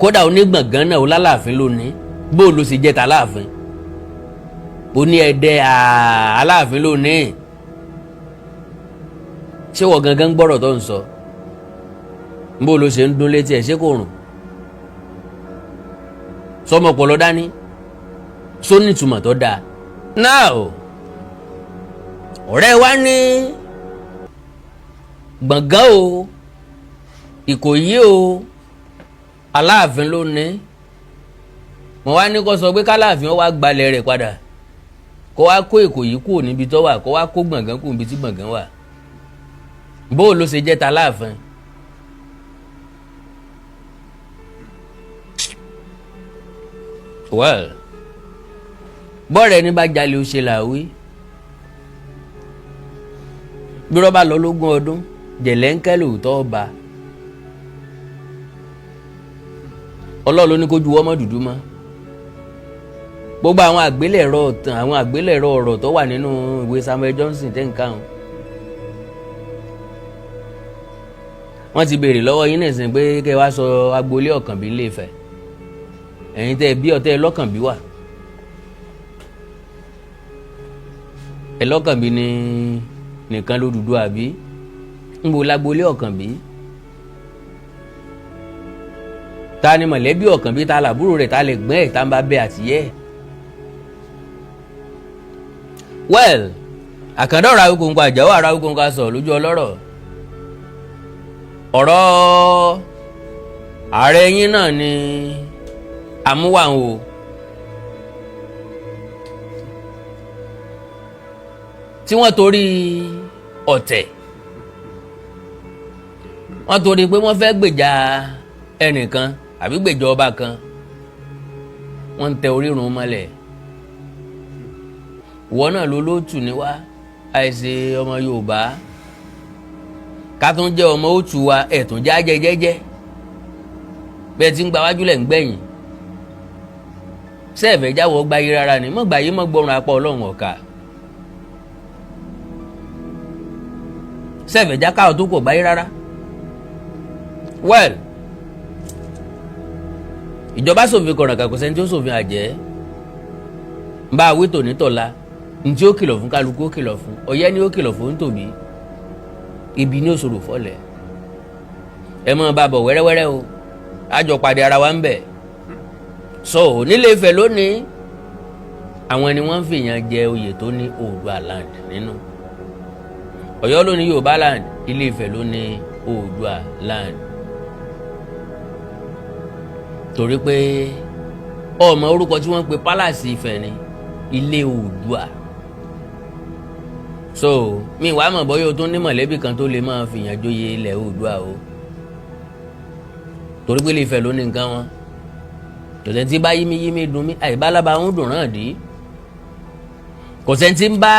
kódà onígbọ̀ngàn náà Ọláàfin ló ní bó ló ṣe jẹ́ tàláàfin ó ní Ẹdẹ Aláàfin ló ní ṣé wọ́n gangan gbọ́rọ̀ tó ń sọ bó ló ṣe ń dún létí ẹ̀ ṣé kò rùn sọmọ ọpọlọ dání só ní ìtumọ̀ tó dáa now ọ̀rẹ́ wa ní gbọ̀ngàn o Ìkòyí o Aláàfin ló ní mo wá ní kó sọ pé k'Aláàfin wá gbalẹ̀ rẹ̀ padà kó wá kó Ìkòyí kúrò níbi tó wà kó wá kó gbọ̀ngàn kúrò níbi tí gbọ̀ngàn wà bó ló ṣe jẹ́ t'Aláàfin. well bọ́ọ̀rẹ́ ní bá jalè ó ṣe làwí bí rọ́bà lọ lógún ọdún jẹ̀lẹ́ńkẹ́ lòótọ́ ọba Ọlọ́run ló ní kó ju ọmọ dúdú mọ́ gbogbo àwọn àgbélẹ̀rọ ọ̀tàn àwọn àgbélẹ̀rọ ọ̀rọ̀ tó wà nínú ìwé Samuel Johnson tẹ́ nǹkan ọ̀hún wọ́n ti béèrè lọ́wọ́ yín nìsín pé kẹ́ wá sọ agboolé Ọ̀kànbí Ilé Ifẹ̀ ẹ̀yin tẹ́ bí ọtẹ́ lọ́kànbí wà ẹlọ́kànbí ni nìkan ló dúdú àbí ń bo lágboolé Ọ̀kànbí ta ni mọ̀lẹ́bí Ọ̀kànbí ta làbúrò rẹ̀ ta lè gbẹ́ ẹ̀ ta ń bá bẹ́ àtìyẹ́ well Àkàndá ọ̀rọ̀ Awikoko Àjàó ọ̀rọ̀ Awikoko sọ lójú ọlọ́rọ̀ ọ̀rọ̀ ààrẹ yín náà ni àmúwàhùn o tí wọ́n torí ọ̀tẹ̀ wọ́n torí pé wọ́n fẹ́ gbèjà ẹnìkan àbí gbèjà ọba kan wọ́n ń tẹ orírun mọ́lẹ̀ ìwọ náà ló lóòtù ní wá àìsè ọmọ Yorùbá ká tún jẹ́ ọmọ òtù wa ẹ̀tún jájẹ jẹ́jẹ́ bẹ́ẹ̀ tí ń gba wájú lẹ̀ ń gbẹ̀yìn sẹ́ẹ̀fẹ̀ jáwọ́ gbáyé rárá ni mọ́ gbáyé mọ́ gbọ́run apá ọlọ́run ọ̀ka sẹ́ẹ̀fẹ̀ já káwọ́ tó kò gbáyé rárá well ìjọba ṣòfin kọ̀ràn kàkó sẹ́ni tí ó ṣòfin àjẹ́ ń bá awé tòní tọ̀la ní tí ó kìlọ̀ fún kálukú ó kìlọ̀ fún ọ̀yẹ́ ni ó kìlọ̀ fún tòbí ibi ní òṣòro fọ́lẹ̀ ẹ mọ́ bá bọ̀ wẹ́rẹ́wẹ́rẹ́ o àjọ pàdé ara wa ń bẹ̀ so nílé Ifẹ̀ lónìí àwọn ẹni wọ́n ń fìyàn jẹ oyè tó ní Oòduà land nínú Ọ̀yọ́ ló ní Yorùbá land Ilé Ifẹ̀ ló ní Oòduà land torí pé ọmọ orúkọ tí wọ́n ń pe pálàsì Ifẹ̀ ni Ilé Oòduà so mi wàá mọ̀ bọ́yọ̀ tó ní mọ̀lẹ́bí kan tó lè máa fìyàn joyè ilẹ̀ Oòduà o torí pé Ilé Ifẹ̀ ló ní nǹkan wọn tòtẹ́ tí bá yímíyímí dùn mí àìbálábà ń dùn náà dé kò sẹ́ni tí ń bá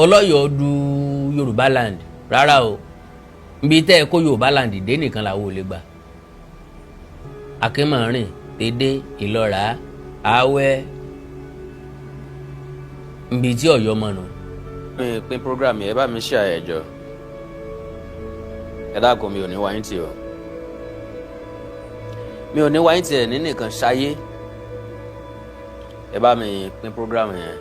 ọlọ́yọ̀ọ́ du Yorùbá land rárá o nbí tẹ́ ẹ kó Yorùbá land dé nìkan làwọn ò lè gbà Akínmọ̀rin Tèdè Ìlọ́ra Awẹ́ nbí tí Ọ̀yọ́ mọ̀ nù. pín program yẹn ẹ bá mi ṣe àyẹ̀jọ́ ẹ dákun mi ò ní wáyé tì o mi ò ní wáyé tì ẹ̀ ní nìkan ṣayé ẹ bá mi pín program yẹn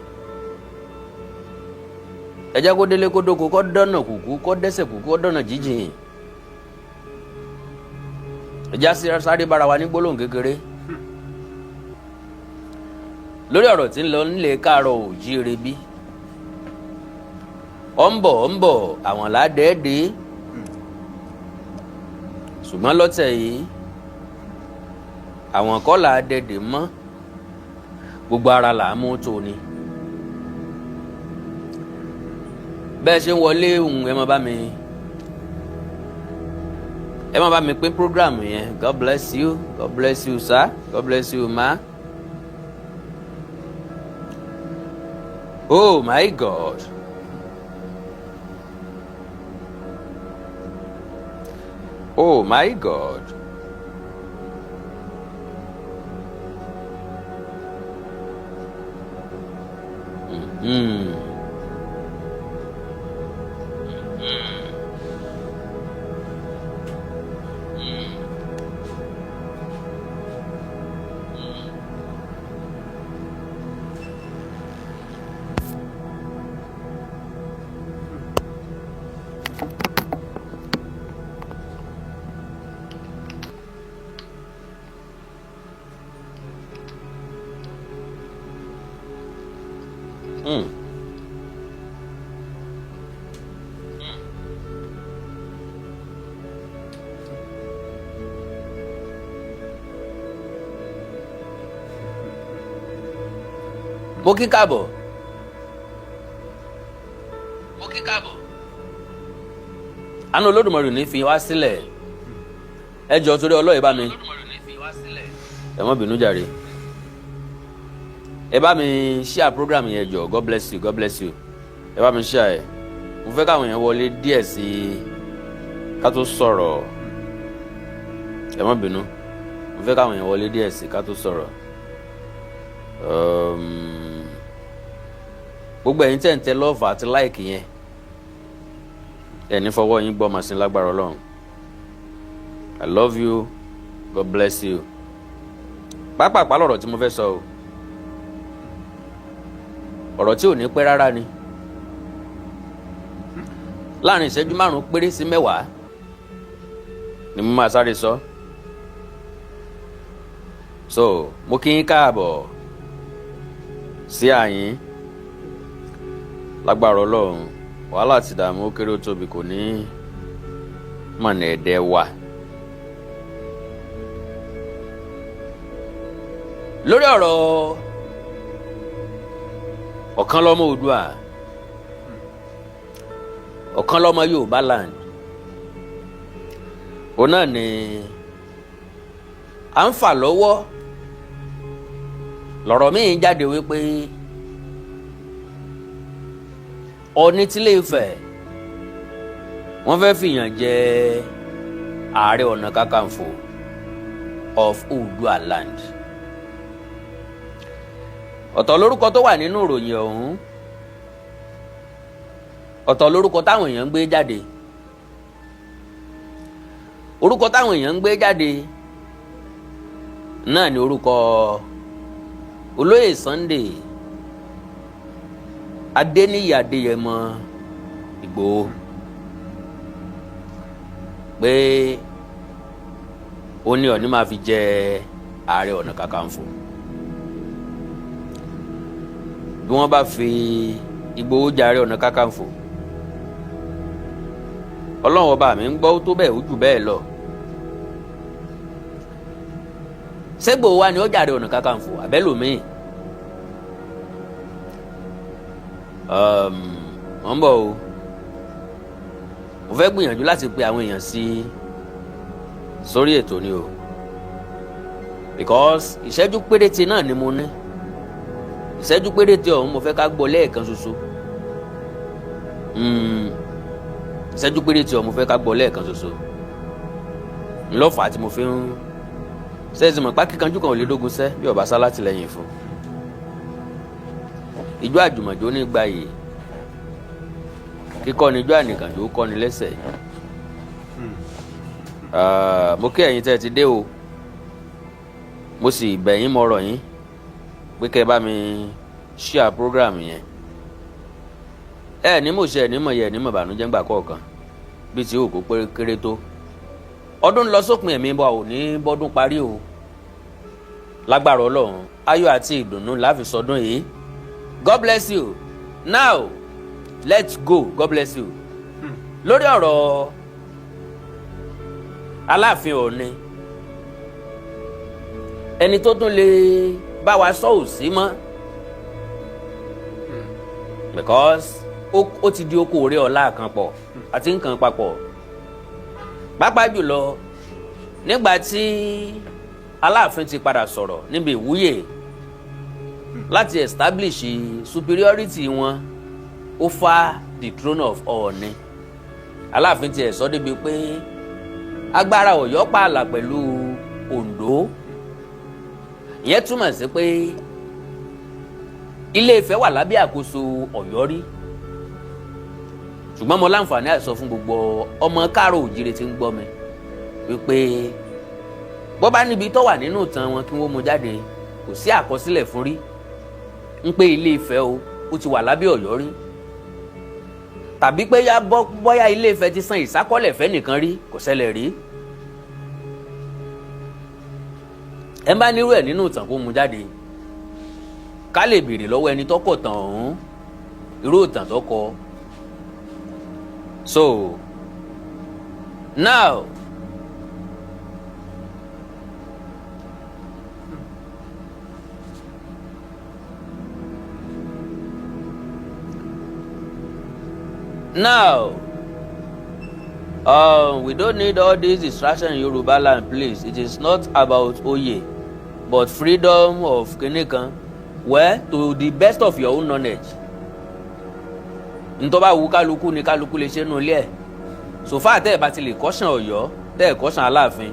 ẹ jẹ́ kó délé kó dóko kó dọ́nà kùkú kó dẹ́sẹ̀ kùkú kó dọ́nà jíjìn ẹ já sí sáré bára wa ní gbólóhùn kékeré lórí ọ̀rọ̀ tí ń lọ nílé Káàárọ̀ Oòjíire bí ọ̀ ń bọ̀ àwọn ládẹ́ẹ̀dẹ́ ṣùgbọ́n lọ́tẹ̀ yìí àwọn kọ́ là á dẹ́dẹ̀ mọ́ gbogbo ara là á mú tó ni bẹ́ẹ̀ ṣe ń wọlé ohun ẹ má bá mi pín program yẹn God bless you sir God bless you ma oh my God. Oh my God. Mo kí káàbọ̀. Àánú Olódùmarè ní fi wá sílẹ̀ ẹ jọ̀ọ́ torí Ọlọ́run bá mi ẹ má bínú jàre ẹ bá mi share program yẹn jọ̀ọ́ God bless you ẹ bá mi share ẹ mo fẹ́ káwọn yẹn wọlé díẹ̀ sí i ká tó sọ̀rọ̀ ẹ má bínú mo fẹ́ káwọn yẹn wọlé díẹ̀ sí i ká tó sọ̀rọ̀ gbogbo ẹ̀yin tẹ́ ń tẹ love àti like yẹn ẹni fọwọ́ yín gbọ́ màsín lágbára Ọlọ́run I love you God bless you pápápá lọ̀rọ̀ tí mo fẹ́ sọ o ọ̀rọ̀ tí ò ní pẹ́ rárá ni láàrin ìṣẹ́jú 5 péré sí 10 ni mo máa sáré sọ so mo kí yín káàbọ̀ sí àyín lágbára Ọlọ́run wàhálà ti dààmú ó kéré ó tóbi kò ní mọ̀nà ẹ̀dẹ̀ wà lórí ọ̀rọ̀ ọ̀kan lọ́mọ Oòduà ọ̀kan lọ́mọ Yorùbá land òun náà ni à ń fà lọ́wọ́ lọ́rọ̀ míì jáde wípé Ọọ̀ni tílé Ifẹ̀ wọ́n fẹ́ fìyàn jẹ Ààrẹ Ọ̀nà Kakanfò of Oòduà land. Ọ̀tọ̀ lórúkọ tó wà nínú ìròyìn ọ̀hún, ọ̀tọ̀ lórúkọ táwọn èèyàn ń gbé jáde. Orúkọ táwọn èèyàn ń gbé jáde náà ni orúkọ Olóyè Sunday Adéníyì Adéyẹmọ Ìgbòho, pé ó ní Ọọ̀ni máa fi jẹ Ààrẹ Ọ̀nà Kakanfò. Bí wọ́n bá fi Ìgbòho jẹ Ààrẹ Ọ̀nà Kakanfò, Ọlọ́run ọba mi ń gbọ́ tó bẹ́ẹ̀ ó jù bẹ́ẹ̀ lọ. Ṣé Ìgbòho wá ni ó jẹ Ààrẹ Ọ̀nà Kakanfò àbẹ́lòmíì? Wọ́n ń bọ̀ o. Mo fẹ́ gbìyànjú láti pe àwọn èèyàn sí sórí ètò ni o, because ìṣẹ́jú péréte náà ni mo ní. Ìṣẹ́jú péréte ọ̀hún mo fẹ́ ká gbọ́ lẹ́ẹ̀kan ṣoṣo. Ìṣẹ́jú péréte ọ̀hún mo fẹ́ ká gbọ́ lẹ́ẹ̀kan ṣoṣo. Ńlọ́fà tí mo fi ń ṣẹ́ẹ̀sì mọ̀ pá kíkanjú kan ò lè dógun sẹ́ bí ọba sá látìlẹ́yìn fún. Ijó àjùmọ̀jó ní gbayì, kíkọ́ni ijó ànìkànjó kọ́ni lẹ́sẹ̀. Mo kí ẹ̀yin tẹ́ ẹ ti dé o, mo sì bẹ̀ yín mọ̀rọ̀ yín pé kẹ́ ẹ bá mi share program yẹn. Ẹ ní mo ṣe ẹ ní mọ̀ yẹ ẹ ní mọ̀ bànújẹ́ ńgbà kọ̀ọ̀kan bí ti òkú kéré tó. Ọdún lọ sópin ẹ̀mí bọ̀ ò ní bọ́dún parí o, lágbára Ọlọ́run ayọ̀ àti ìdùnnú la fi sọdún yìí. God bless you. Now let's go. God bless you. Lórí ọ̀rọ̀ Aláàfin Ọọ̀ni, ẹni tó tún lè bá wa sọ ò sí mọ́, because ó ti di oko òré ọ̀la kan pọ̀ àti nǹkan papọ̀. Pàápàá jùlọ nígbà tí Aláàfin ti padà sọ̀rọ̀ níbi ìwúyè láti establish superiority wọn over the throne of Ọọ̀ni. Aláàfin ti ẹ̀ sọ débi pé agbára Ọ̀yọ́ pààlà pẹ̀lú Oǹdó. Ìyẹn túmọ̀ sí pé Ilé Ifẹ̀ wà lábẹ́ àkóso Ọ̀yọ́ rí. Ṣùgbọ́n mo láǹfààní àti sọ fún gbogbo ọmọ káàrọ̀ òjìrè tí ń gbọ́ mi wípé bọ́ bá níbi tó wà nínú ìtàn wọn kí wọ́n mú jáde, kò sí àkọsílẹ̀ fún rí ń pé Ilé Ifẹ̀ ó ti wà lábẹ́ Ọ̀yọ́ rí, tàbí pé bóyá Ilé Ifẹ̀ ti san ìsákọ́lẹ̀ fẹ́ nìkan rí, kò ṣẹlẹ̀ rí. Ẹ bá nírú ẹ̀ nínú ìtàn kó mú jáde ká lè béèrè lọ́wọ́ ẹni tó kọ tàn ọ̀hún irú ìtàn tó kọ. So now we don't need all this distraction in Yoruba land, please. It is not about Oye, but freedom of kinikan. Well, to the best of your own knowledge. Ntọ́ bá wù kálukú ni kálukú lè ṣe nù ilé ẹ̀. So far tẹ́ ẹ̀ bá ti lè caution Ọ̀yọ́, tẹ́ ẹ̀ caution Aláàfin,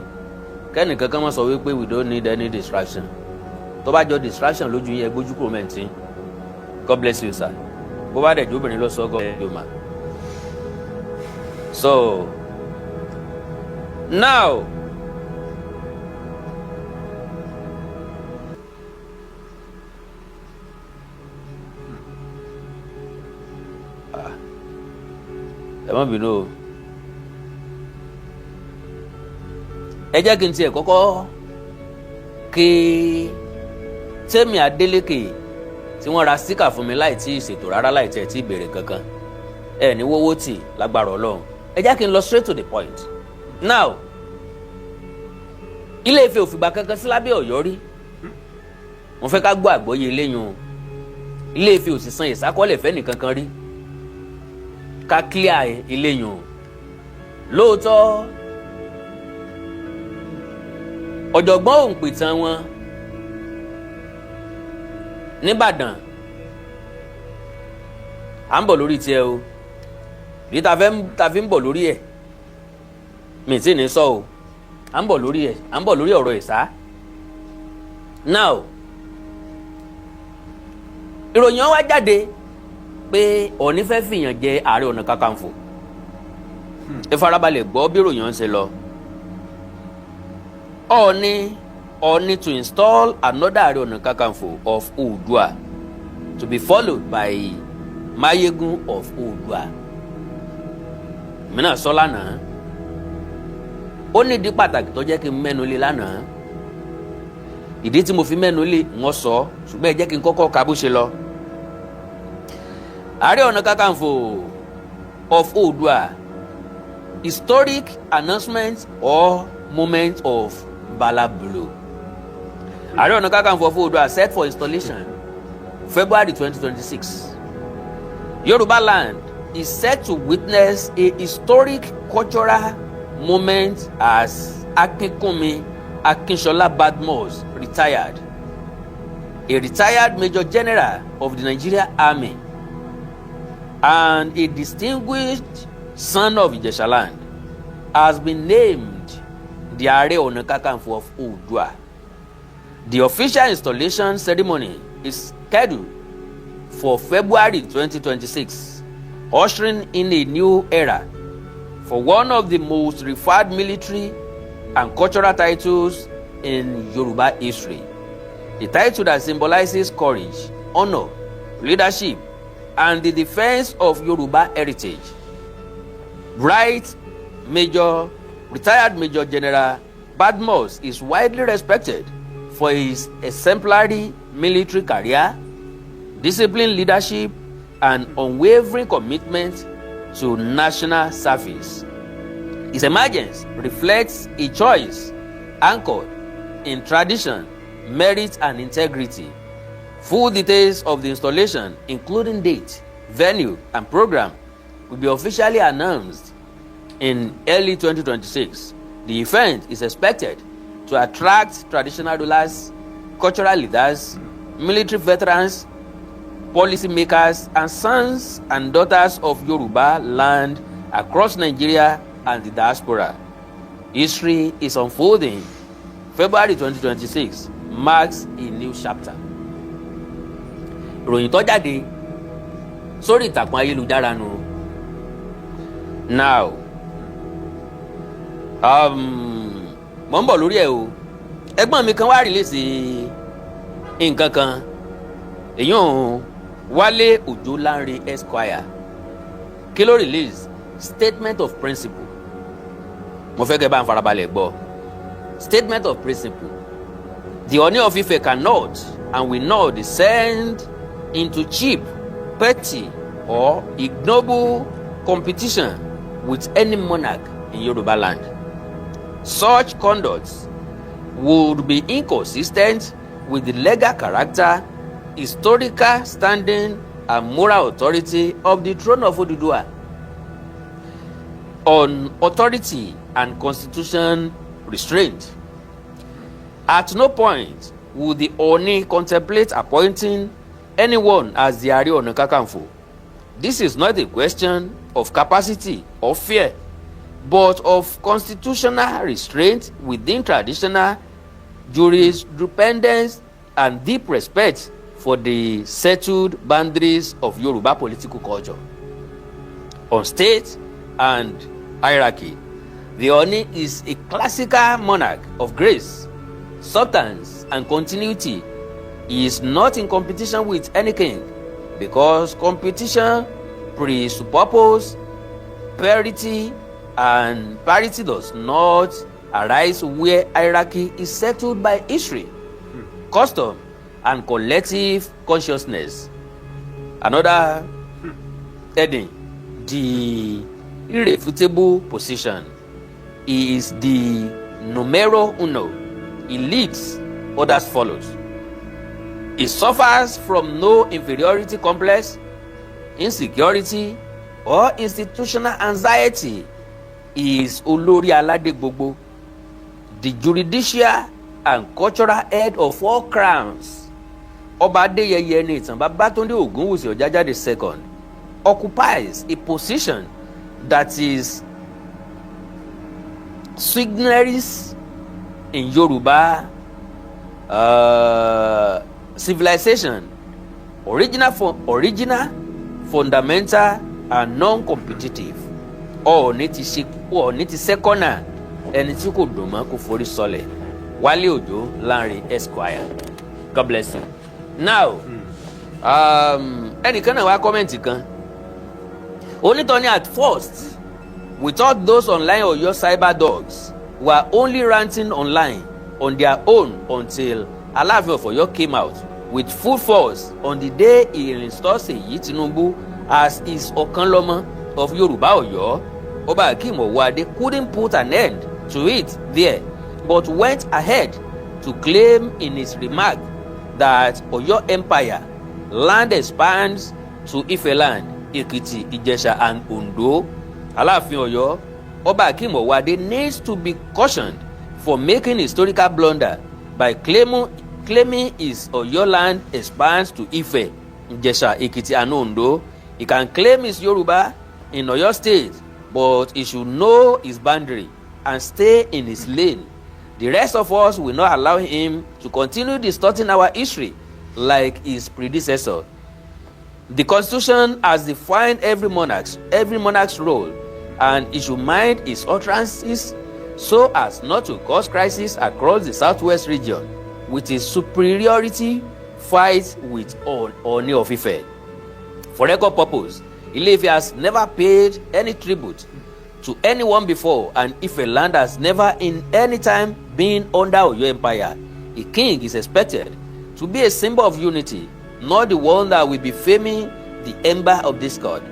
kẹ́nìkan kan máa sọ wípé we don't need any distraction. Tó bá jọ distraction lójú yẹn gbójú kúrò mẹ́ǹtì. God bless you, sir. Bó bá dẹ̀ jóbìnrin lọ sọ God bless you, ma. So now ẹ má bínú o. Ẹ jẹ́ kí n tiẹ̀ kọ́kọ́ kí Tẹ́mi Adélékè tí wọ́n ra síkà fún mi láì tí ì ṣètò rárá láì tí ì tí ì béèrè kankan. Ẹ ní wọ́wọ́ tì lágbára Ọlọ́run. Ẹ jẹ́ kí n lọ straight to the point. Now Ilé Ifẹ̀ ò fìgbà kankan sí lábẹ́ Ọ̀yọ́ rí. Mo fẹ́ ká gbọ́ àgbọ́yé eléyìí o. Ilé Ifẹ̀ ò sì san ìsákọ́lẹ̀ fẹ́ nìkankan rí. Ká clear eléyìí o. Lóòótọ́ ọ̀jọ̀gbọ́n òǹpìtàn wọn n'Íbàdàn à ń bọ̀ lórí tiẹ̀ o. Èyí ta fi ń bọ̀ lórí ẹ̀ mi tí ní sọ o. à ń bọ̀ lórí ọ̀rọ̀ ìsá. Now ìròyìn wá jáde pé Ọọ̀ni fẹ́ fìyàn jẹ Ààrẹ Ọ̀nà Kakanfò. Ẹ farabalẹ̀ gbọ́ bí ìròyìn ń ṣe lọ. Ọọ̀ni to install another Ààrẹ Ọ̀nà Kakanfò of Oòduà to be followed by Mayegun of Oòduà. Mìíràn sọ lánàá. Ó ní ìdí pàtàkì tó jẹ́ kí n mẹ́nu lé lánàá. Ìdí tí mo fi mẹ́nu lé wọ́n sọ ṣùgbọ́n ẹ jẹ́ kí n kọ́kọ́ ka bó ṣe lọ. Ààrẹ Ọ̀nà Kakanfò of Oòduà, historic announcement or moment of balabulu. Ààrẹ Ọ̀nà Kakanfò of Oòduà set for installation February 2026. Yoruba land is set to witness a historic cultural moment as Akinkunmi Akinshola Badmus retired. A retired Major General of the Nigeria Army and a distinguished son of Ijesha land has been named the Ààrẹ Ọ̀nà Kakanfò of Oòduà. The official installation ceremony is scheduled for February 2026, ushering in a new era for one of the most revered military and cultural titles in Yoruba history. A title that symbolizes courage, honor, leadership, and the defense of Yoruba heritage. Retired Major General Badmus is widely respected for his exemplary military career, disciplined leadership, and unwavering commitment to national service. His emergence reflects a choice anchored in tradition, merit, and integrity. Full details of the installation, including date, venue, and program, will be officially announced in early 2026. The event is expected to attract traditional rulers, cultural leaders, military veterans, policymakers, and sons and daughters of Yoruba land across Nigeria and the diaspora. History is unfolding. February 2026 marks a new chapter. Ìròyìn tó jáde sórí ìtàkùn ayélujára nù. Now, mo ń bọ̀ lórí ẹ̀ o. Ẹ̀gbọ́n mi kan wá rìlíìsì nǹkan kan. Èyàn Wálé Òjòlánre Esquire. Kí ló release? Statement of principle. Mo fẹ́ kẹ́ bá ń farabalẹ̀ gbọ́. Statement of principle. The Ooni of Ife cannot and will not descend into cheap, petty, or ignoble competition with any monarch in Yoruba land. Such conduct would be inconsistent with the legal character, historical standing, and moral authority of the throne of Oduduwa. On authority and constitution restraint. At no point would the Ooni contemplate appointing anyone as the Ààrẹ Ọ̀nà Kakanfò. This is not a question of capacity or fear, but of constitutional restraint within traditional jurisprudence and deep respect for the settled boundaries of Yoruba political culture. On state and hierarchy, the Ooni is a classical monarch of grace, substance, and continuity. He is not in competition with any king, because competition presupposes parity, and parity does not arise where hierarchy is settled by history, custom, and collective consciousness. Another heading, the irrefutable position. He is the numero uno. He leads, others follows. He suffers from no inferiority complex, insecurity, or institutional anxiety. He is Olórí Aládé gbogbo, the judicial and cultural head of all crowns. Ọba Adéyẹyẹ ní ìtàn Babátúndé Ògúnwùsì Ọ̀jájádé II occupies a position that is in Yoruba civilization, original, fundamental, and non-competitive. Ọ̀ọ̀ni ti sẹ́kọ́nà ẹni tí kò dùn mọ́ kó forí sọlẹ̀. Wálé Òjó Lanre Esquire. God bless you. Now, ẹnìkan náà wá kọ́mẹ̀ntì kan. Onítọ̀ni at first, we thought those online Oyo cyber dogs were only ranting online on their own until Aláàfin of Oyo came out with full force on the day he installed Seyi Tinubu as his Ọ̀kanlọ́mọ of Yoruba Oyo. Oba Akeem Owode couldn't put an end to it there, but went ahead to claim in his remark that Oyo Empire land expands to Ife-land, Ekiti, Ijesha, and Ondo. Aláàfin Ọ̀yọ́, Oba Akeem Owode needs to be cautioned for making historical blunder by claiming his Oyo land expands to Ife, Ijesha, Ekiti, and Ondo. He can claim his Yoruba in Oyo State, but he should know his boundary and stay in his lane. The rest of us will not allow him to continue distorting our history like his predecessor. The Constitution has defined every monarch's role, and he should mind his utterances so as not to cause crisis across the southwest region with his superiority fight with Ooni of Ife. For record purpose, Ile-Ife has never paid any tribute to anyone before, and Ife-land has never in any time been under Oyo Empire. A king is expected to be a symbol of unity, not the one that will be faming the ember of discord.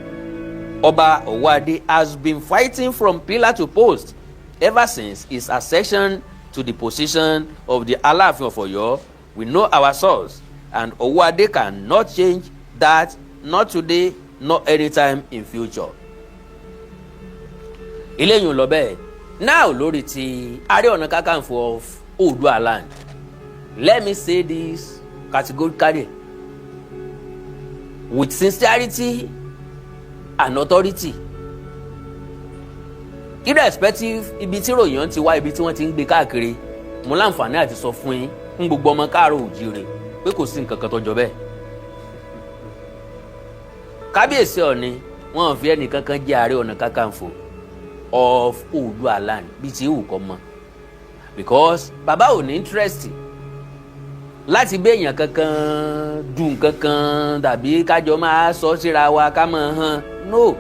Oba Owode has been fighting from pillar to post ever since his accession to the position of the Aláàfin of Oyo. We know our source, and Owode cannot change that, not today, not anytime in future. Eléyìí lọ bẹ́ẹ̀. Now lórí ti Ààrẹ Ọ̀nà Kakanfò of Oòduà land. Let me say this categorically with sincerity and authority. Irrespective ibi tí ròyìn ti wá, ibi tí wọ́n ti ń gbé káàkiri, mo láǹfààní àti sọ fún yín fún gbogbo ọmọ káàárọ̀ oòjíire pé kò sí nǹkan kan tó jọ bẹ́ẹ̀. Kábíyèsí Ọ̀ọ̀ni wọ́n fi ẹnìkankan jẹ́ Ààrẹ Ọ̀nà Kakanfò of Oòduà land bíi ti ìwù kọ́ mọ́, because bàbá ò ní interest láti gbé èèyàn kankan dùn kankan tàbí kájọ máa sọ síra wa ká mọ̀ hàn no.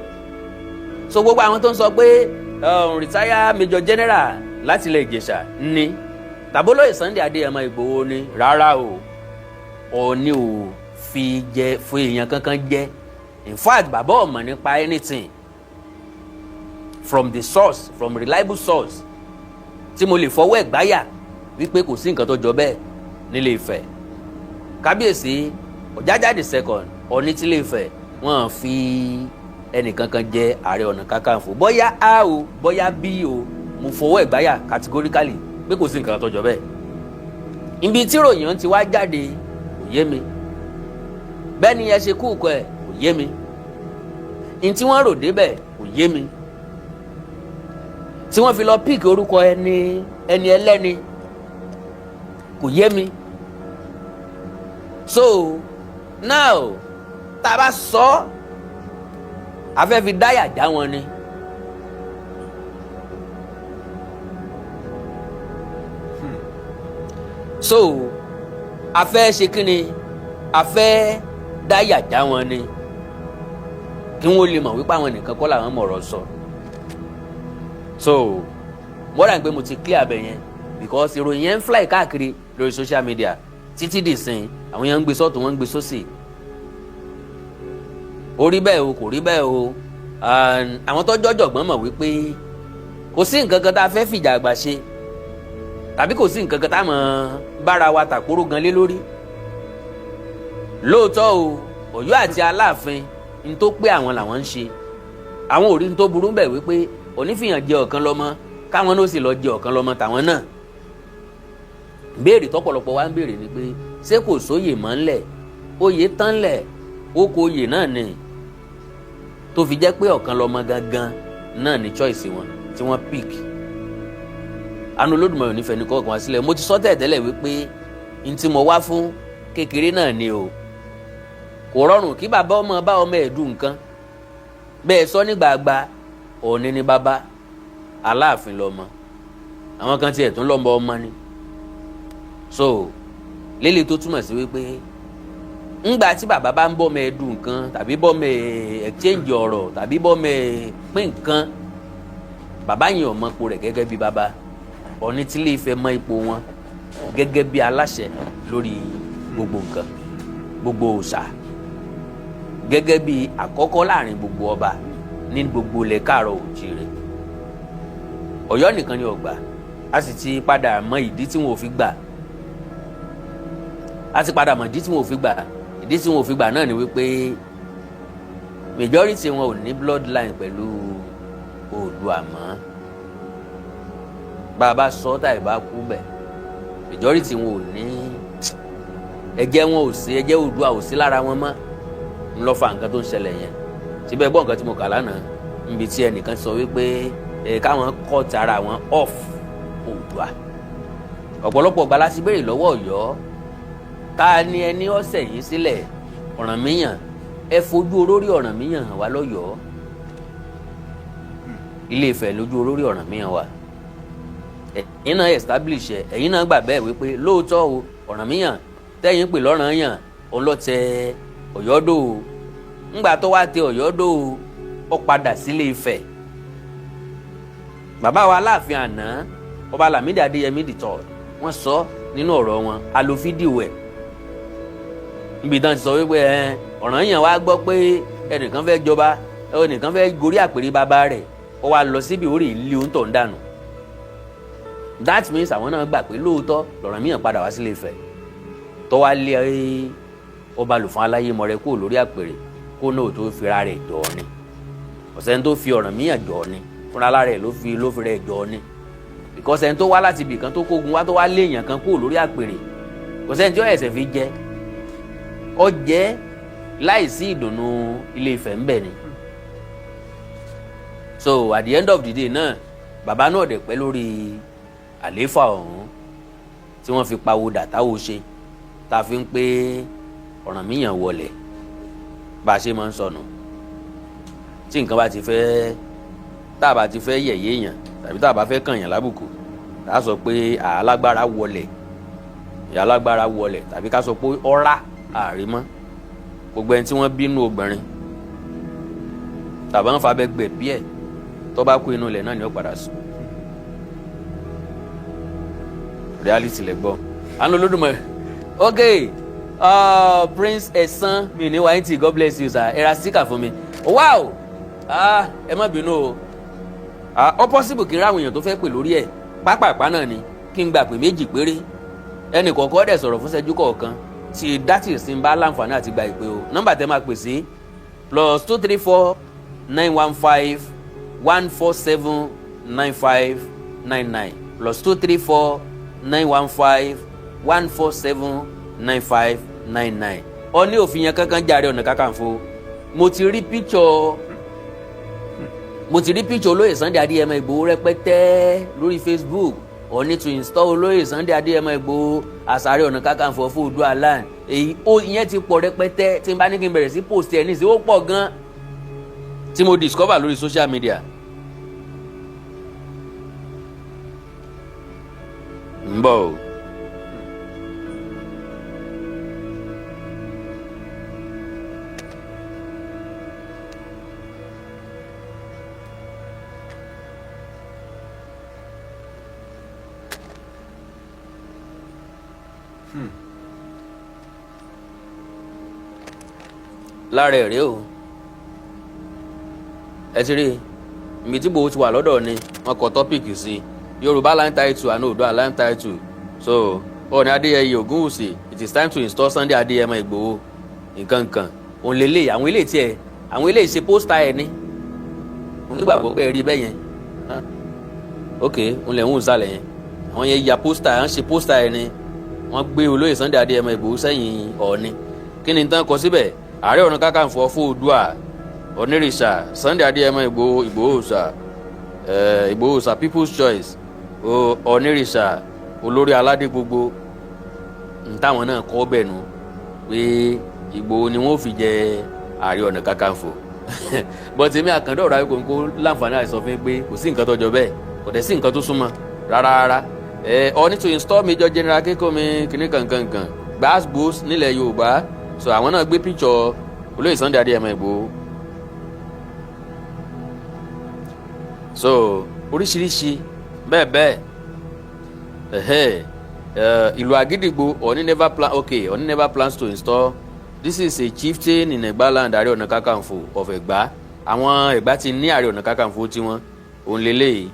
So gbogbo àwọn tó ń sọ pé retire major general láti ilẹ̀ Ìjẹ̀ṣà ni tàbólóyè Sunday Adéyẹmọ Ìgbòho ni, rárá o, Ọ̀ọ̀ni ò fi jẹ fún èèyàn kankan jẹ. In fact, bàbá ò mọ̀ nípa anything from the source, from reliable source tí mo lè fọwọ́ ẹ̀ gbáyà wípé kò sí nǹkan tó jọ bẹ́ẹ̀ nílé Ifẹ̀. Kábíyèsí Ọ̀jájádé second Ọ̀ọ̀ni tí Ilé Ifẹ̀ wọ́n fi ẹnìkankan jẹ Ààrẹ Ọ̀nà Kakanfò, bóyá a o bóyá b o, mo fọwọ́ ẹ̀ gbáyà categorically pé kò sí nǹkan tó jọ bẹ́ẹ̀. Ibi tí ròyìn ti wá jáde kò yé mi, bẹ́ẹ̀ ni ẹ ṣe kúùkọ ẹ̀ kò yé mi, ní tí wọ́n rò débẹ̀ kò yé mi, tí wọ́n fi lọ píìkì orúkọ ẹni ẹlẹ́ni kò yé mi. So now tá a bá sọ a fẹ́ fi dáyà já wọn ni. So a fẹ́ ṣe kí ni, a fẹ́ dáyà já wọn ni kí wọ́n lè mọ̀ wípé àwọn nìkan kọ́ làwọn mọ̀rọ̀ sọ. So more than pé mo ti clear abẹ yẹn, because ìròyìn yẹn ń fly káàkiri lórí social media títí dì sin àwọn yẹn ń gbé sọ́tún wọ́n ń gbé sósì. Ó rí bẹ́ẹ̀ o kò rí bẹ́ẹ̀ o, àwọn tó jọ́jọ̀gbọ́n mọ̀ wípé kò sí nǹkan kan tá a fẹ́ fìjà àgbà ṣe tàbí kò sí nǹkan kan tá a mọ̀ bára wa tàkóró gan lé lórí. Lóòótọ́ o, Ọ̀yọ́ àti Aláàfin ní tó pé àwọn làwọn ń ṣe, àwọn ò rí ní tó burú bẹ̀ wípé onífìyàn jẹ ọ̀kan lọ́mọ káwọn náà sì lọ jẹ ọ̀kan lọ́mọ tàwọn náà. Béèrè tọ́pọ̀lọpọ̀ wa ń béèrè ni pé ṣé kò sóyè mọ́ ńlẹ̀, oyè tán lẹ̀, ó kó oyè náà ni tó fi jẹ́ pé ọ̀kan lọ́mọ gangan náà ni choice wọn tí wọ́n pick. àánú Olódùmarè ò ní fẹni kọ̀ọ̀kan wá sílẹ̀. Mo ti sọ tẹ́lẹ̀ wípé n tí mo wá fún kékeré náà ni o. Kò rọrùn kí bàbá ọmọ bá ọmọ ẹ̀ dùn nǹkan bẹ́ẹ̀ sọ ní gbàgbà Ọọ̀ni ni bàbá, Aláàfin lọmọ, àwọn kan tiẹ̀ tún lọ́mọ ọmọ ni. So lélẹ̀ tó túmọ̀ sí wípé ńgbà tí bàbá bá ń bọ́ ọmọ ẹ̀ dùn nǹkan tàbí bọ́ ọmọ ẹ̀ exchange ọ̀rọ̀ tàbí bọ́ ọmọ ẹ̀ pín nǹkan, bàbá yẹn ò mọ ipò rẹ̀ gẹ́gẹ́ bí bàbá. Ọọ̀ni tí Ilé Ifẹ̀ mọ ipò wọn gẹ́gẹ́ bí aláṣẹ lórí gbogbo nǹkan, gbogbo òòṣà, gẹ́gẹ́ bí àkọ́kọ́ láàrin gbogbo ọba ní gbogbo ilẹ̀ Káàárọ̀ Oòjíire. Ọ̀yọ́ nìkan ni ó gbà, a sì ti padà mọ ìdí tí wọn ò fi gbà. Ìdí tí wọn ò fi gbà náà ni wípé majority wọn ò ní bloodline pẹ̀lú Oòduà mọ́. Bàbá sọ tàbí bá kú bẹ̀, majority wọn ò ní ẹ̀jẹ̀ wọn ò sí, ẹ̀jẹ̀ Oòduà ò sí lára wọn mọ́. Ń lọ fa nǹkan tó ń ṣẹlẹ̀ yẹn. Síbẹ̀ gbọ́ nǹkan tí mo kà lánàá níbi tí ẹnìkan sọ wípé káwọn cut ara wọn off Oòduà. Ọ̀pọ̀lọpọ̀ gbà láti béèrè lọ́wọ́ Ọ̀yọ́, ta ni ẹni ọ̀sẹ̀ yìí sílẹ̀? Ọ̀rànmíyàn. Ẹ fojú olórí Ọ̀rànmíyàn hàn wá lọ́yọ̀ọ́. Ilé Ifẹ̀ lójú olórí Ọ̀rànmíyàn wà. Ẹ̀yin náà establish ẹ̀, ẹ̀yin náà gbà bẹ́ẹ̀ wípé lóòótọ́ o Ọ̀rànmíyàn tẹ́yìn pè lọ́ranyàn òun ló tẹ Ọ̀yọ́ dó o. Ńgbà tó wá tẹ Ọ̀yọ́ dó o, ó padà sílé Ifẹ̀. Bàbá wa Aláàfin àná Ọba Lámídì Adéyẹmí III wọ́n sọ nínú ọ̀rọ̀ wọn, a lo fídíò ẹ̀ níbi tán ti sọ wípé Ọ̀rànyàn wá gbọ́ pé ẹnìkan fẹ́ jọba, ẹnìkan fẹ́ gorí àpèrè bàbá rẹ̀, ó wá lọ síbi orí ilé òǹtọ̀ ń dànù. That means àwọn náà gbà pé lóòótọ́ l'Ọ̀rànmíyàn padà wá sílé Ifẹ̀ tó wá lé Ọba Lùfọ́n Aláyémọrẹ kúrò lórí àpèrè kó náà tó fira rẹ̀ jọ ni. Ọ̀sẹ̀ tó fi Ọ̀rànmíyàn jọ ni fúnra lára ẹ̀ ló fi rẹ̀ jọ ni. Because ẹni tó wá láti ibì kan tó kógun wá tó wá lé èèyàn kan kúrò lórí àpèrè, kò sẹ́ni tí ó ẹ̀sẹ̀ fi jẹ́, ó jẹ́ láìsí ìdùnnú Ilé Ifẹ̀ ń bẹ ni. So at the end of the day náà bàbá náà dẹ̀ pẹ́ lórí àlééfà ọ̀hún tí wọ́n fi pawó dàtáwó ṣe, tá a fi ń pé Ọ̀rànmíyàn wọlé bá a ṣe máa ń sọnù. Tí nǹkan bá ti fẹ́, tá a bá ti fẹ́ yẹ̀yẹ́ èèyàn tàbí tá a bá fẹ́ kàn yàn lábùkù, tá a sọ pé alágbára wọlé, ìyá alágbára wọlé, tàbí ká sọ pé ọ̀rá àrímọ́. Gbogbo ẹni tí wọ́n bínú obìnrin tàbí wọ́n fa abẹ́gbẹ̀ bí ẹ̀ tó bá kú inú ilẹ̀ náà ni ó padà sùn. Reality lẹ gbọ́. Àánú Olódùmarè. Okay, Prince Ẹ̀sán mi ní wáyé God bless you sir. Ẹ ra síkà fún mi. Wow! Ẹ má bínú o. Ó possible kí n ráwọn èèyàn tó fẹ́ pè lórí ẹ̀. Pápápá náà ni kí n gbà pé méjì péré. Ẹnì kọ̀ọ̀kan dẹ̀ sọ̀rọ̀ fún ṣẹ́jú kọ̀ọ̀kan. Tí dátì sí ń bá láǹfààní àti gba ìpè o. Nọ́mbà tẹ́ máa pè sí +234 915 147 9599 +234 915 147 9599. Ó ní òfin yẹn kankan Ààrẹ Ọ̀nà Kakanfò. Mo ti rí píkṣọ̀ Olóyè Sunday Adéyẹmọ Ìgbòho rẹpẹtẹ lórí Facebook. Ó ní to install Olóyè Sunday Adéyẹmọ Ìgbòho as Ààrẹ Ọ̀nà Kakanfò fún Oòduà land. Èyí ìyẹn ti pọ̀ rẹpẹtẹ tí n bá ní kí n bẹ̀rẹ̀ sí post ẹ̀ ní sí ó pọ̀ gan tí mo discover lórí social media. ń bọ̀ o. lára ẹ̀ rèé o ẹ ti rí ibi tí Ìgbòho ti wà lọ́dọ̀ ni wọ́n kọ tọ́pìkì sí Yorùbá land title and Oòduà land title. So Ọọ̀ni Adéyẹyè Ògúnwùsì, it is time to install Sunday Adéyẹmọ Ìgbòho nǹkan kan òun lélẹ̀ àwọn ilé tiẹ̀ àwọn ilé ìṣe pósítà ẹ̀ ní òun nígbàgbọ́ pé ẹ rí bẹ́ẹ̀ yẹn ok òun lẹ̀ ń wù sálẹ̀ yẹn àwọn yẹn ya pósítà ń ṣe pósítà ẹ̀ ní wọ́n gbé Olóyè Sunday Adéyẹmọ Ìgbòho sẹ́yìn Ọọ̀ni kí ni tán kọ síbẹ̀ Ààrẹ Ọ̀nà Kakanfò fún Oòduà onírìṣà Sunday Adéyẹmọ Ìgbòho Ìgbòho Òòṣà Ìgbòho Òòṣà people's choice onírìṣà olórí aládé gbogbo táwọn náà kọ́ bẹ̀ nu pé Ìgbòho ni wọ́n fi jẹ Ààrẹ Ọ̀nà Kakanfò but èmi Àkàndé ọ̀rọ̀ Awíkonko láǹfààní àìsàn fún mi pé kò sí nǹkan tó jọ bẹ́ẹ̀ kò dẹ̀ sí nǹkan tó súnmọ́ rárá ọ ní to install Major General Akinkunmi kìnnì kankan gbàgbós nílẹ̀ Yorùbá so àwọn náà gbé picture olóyè Sunday Adéyẹmọ Ìgbòho so oríṣiríṣi bẹ́ẹ̀ ìlú Àgídìgbò Ọọ̀ni never plans to install. This is a chieftain in Egbaland Ààrẹ Ọ̀nà Kakanfò of Ẹ̀gbá. Àwọn Ẹ̀gbá ti ní Ààrẹ Ọ̀nà Kakanfò tiwọn òun lélẹ́yìí.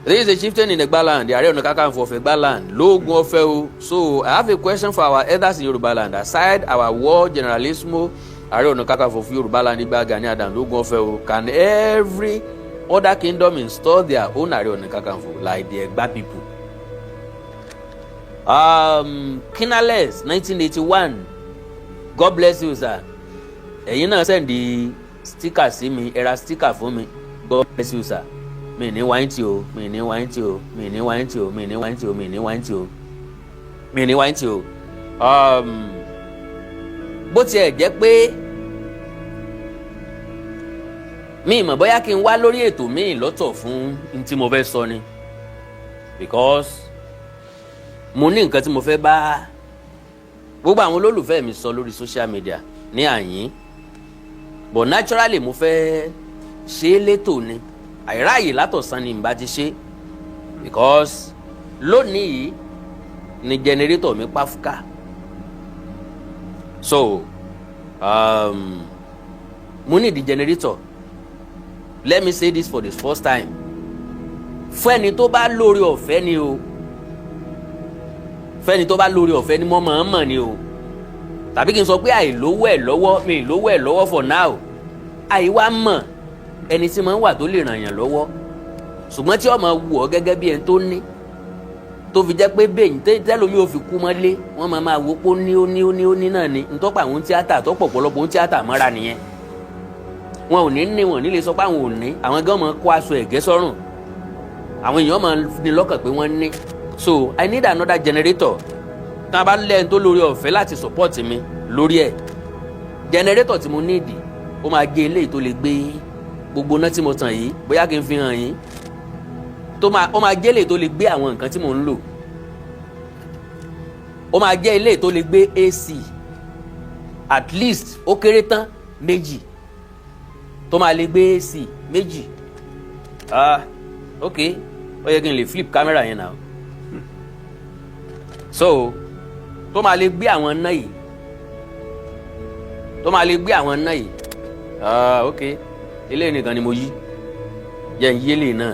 This is a chieftain in Egbaland Ààrẹ Ọ̀nà Kakanfò of Egbaland lóògùn ọ̀fẹ́ o. So I have a question for our elders in Yorubaland. Aside our war generalissimo Ààrẹ Ọ̀nà Kakanfò of Yorubaland Igba Gani Adams lóògùn ọ̀fẹ́ o. Can every other kingdom install their own Ààrẹ Ọ̀nà Kakanfò like the Egba people? Kinales 1981 God bless you sir. Ẹ̀yin náà sẹ́ndì sticker sí mi ẹ̀ra sticker fún mi God bless you sir. Mi ní wáìntì o bó tiẹ̀ jẹ́ pé mi mọ̀ bóyá kí n wá lórí ètò mi lọ́tọ̀ fún n tí mo fẹ́ sọ ni because mo ní nǹkan tí mo fẹ́ bá gbogbo àwọn olólùfẹ́ mi sọ lórí social media ní àyín but naturally mo fẹ́ ṣe é létò ni àìráàyè látọ̀sán ni ìbá ti ṣe because lónìí ni generator mi pàfùkà so mo ní the generator. Let me say this for the first time. Fún ẹni tó bá lórí ọ̀fẹ́ ni o. Fún ẹni tó bá lórí ọ̀fẹ́ ni mo mọ̀ ni o. Tàbí kí n sọ pé àìlówó ẹ̀ lọ́wọ́ mi lówó ẹ̀ lọ́wọ́ for now. Àìwá mọ̀ ẹni tí máa ń wà tó lè ràn yàn lọ́wọ́. Ṣùgbọ́n tí ó máa wù ọ́ gẹ́gẹ́ bí ẹni tó ní. Tó fi jẹ́ pé Beyin tẹ́lómi ò fi kú mọ́lé. Wọ́n máa wo pé ó ní náà ni. Ntọ́pọ̀ àwọn tíátà tọ́pọ̀ pọ̀lọpọ̀ tíátà mọ́ra nìyẹn. Wọn ò ní wọn nílé sọ pé àwọn ò ní àwọn gan máa kó aṣọ ẹ̀gẹ́ sọ́rùn àwọn èèyàn máa ní lọ́kàn pé wọ́n ní so I need another generator tí wọ́n bá lẹ́yìn tó lórí ọ̀fẹ́ láti support mi lórí ẹ̀ generator tí mo need ó máa gé eléyìí tó lè gbé gbogbo náà tí mo tàn yìí bóyá kí n fi hàn yín ó máa gé eléyìí tó lè gbé àwọn nǹkan tí mo ń lò ó máa gé eléyìí tó lè gbé AC at least ó kéré tán méjì tó máa lè gbé AC méjì ok ó yẹ kí n lè flip camera yẹn náà so tó máa lè gbé àwọn náà yìí ok eléyìí nìkan ni mo yí jẹ́ n yí eléyìí náà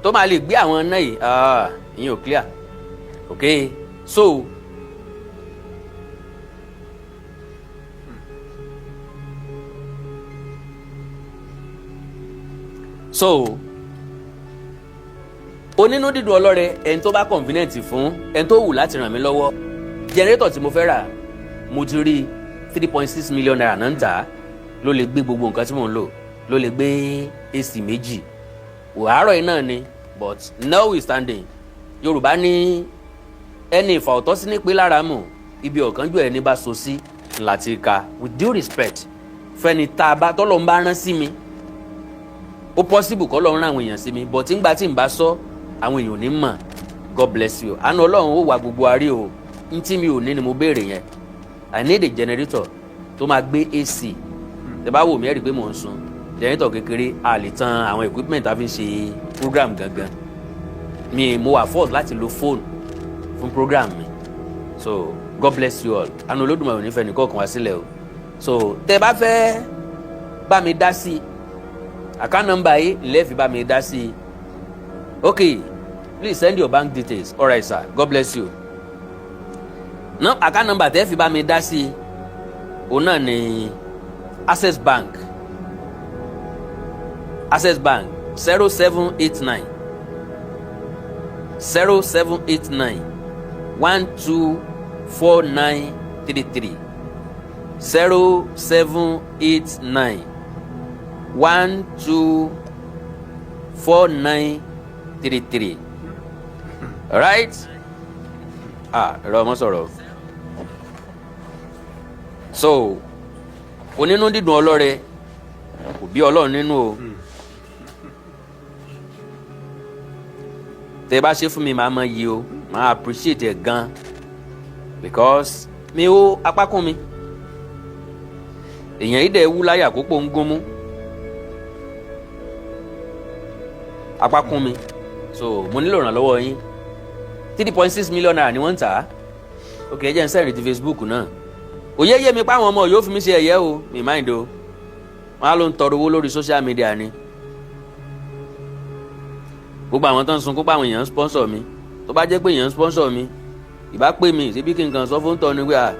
tó máa lè gbé àwọn náà yìí ìyẹn ò clear ok so onínú dídùn ọlọ́rẹ ẹni tó bá convenient fún ẹni tó wù láti ràn mí lọ́wọ́ generator tí mo fẹ́ rà mo ti rí 3.6 million naira náà ń tà ló lè gbé gbogbo nǹkan tí mò ń lò ló lè gbé AC méjì àárọ̀ yìí náà ni but notwithstanding Yorùbá ní ẹni ìfà ọ̀tọ́ sí ní pé lára mọ̀ ibi ọ̀kánjú ẹni bá so sí láti ka with due respect fẹ́ni tá a bá tọ́lọ́ ń bá rán sí mi ó possible kọ́ lọ́run àwọn èèyàn sí mi but ńgbà tí n bá sọ àwọn èèyàn ò ní mọ̀ God bless you àánú Ọlọ́run ó wà gbogbo àárẹ̀ o n tí mi ò ní ni mo béèrè yẹn I need a generator tó máa gbé AC tẹ bá wò mí ẹ rí i pé mò ń sun generator kékeré a lè tan àwọn equipment a fi ń ṣe program gangan mo afford láti lo phone fún program mi so God bless you all àánú Olódùmarè ò ní fẹ́ nìkan kan wá sílẹ̀ o so tẹ bá fẹ́ bá mi dá sí account number yìí lè fi bá mi dá sí okay please send your bank details all right sir God bless you no account number tẹ́ fi bá mi dá sí òun náà ni Access Bank 0789 124933 0789 124933 4933. Alright? Ẹ̀rọ ọmọ sọ̀rọ̀. So, onínú dídùn ọlọ́rẹ kò bí Ọlọ́run nínú o. Tẹ́ bá ṣe fún mi màá mọ yìí o, màá appreciate ẹ̀ gan because mi ó apákún mi. Èèyàn yìí dẹ̀ wú láyà kópó ń gún mú. Apákún mi. So, mo nílò ìrànlọ́wọ́ yín. 3.6 million naira ni wọ́n ń tà á. Ok, ẹ jẹ́ n sẹ́rìn ti Facebook náà. Òye yé mi pa àwọn ọmọ yóò fi mí ṣe ẹ̀yẹ́ o, mi mind o. Wọ́n á ló ń tọrọ owó lórí social media ni. Gbogbo àwọn tó ń sunkún pa àwọn èèyàn sponsor mi. Tó bá jẹ́ pé èèyàn sponsor mi, ìbá pè mí síbí kí n kàn sọ fún tọ́ ni pé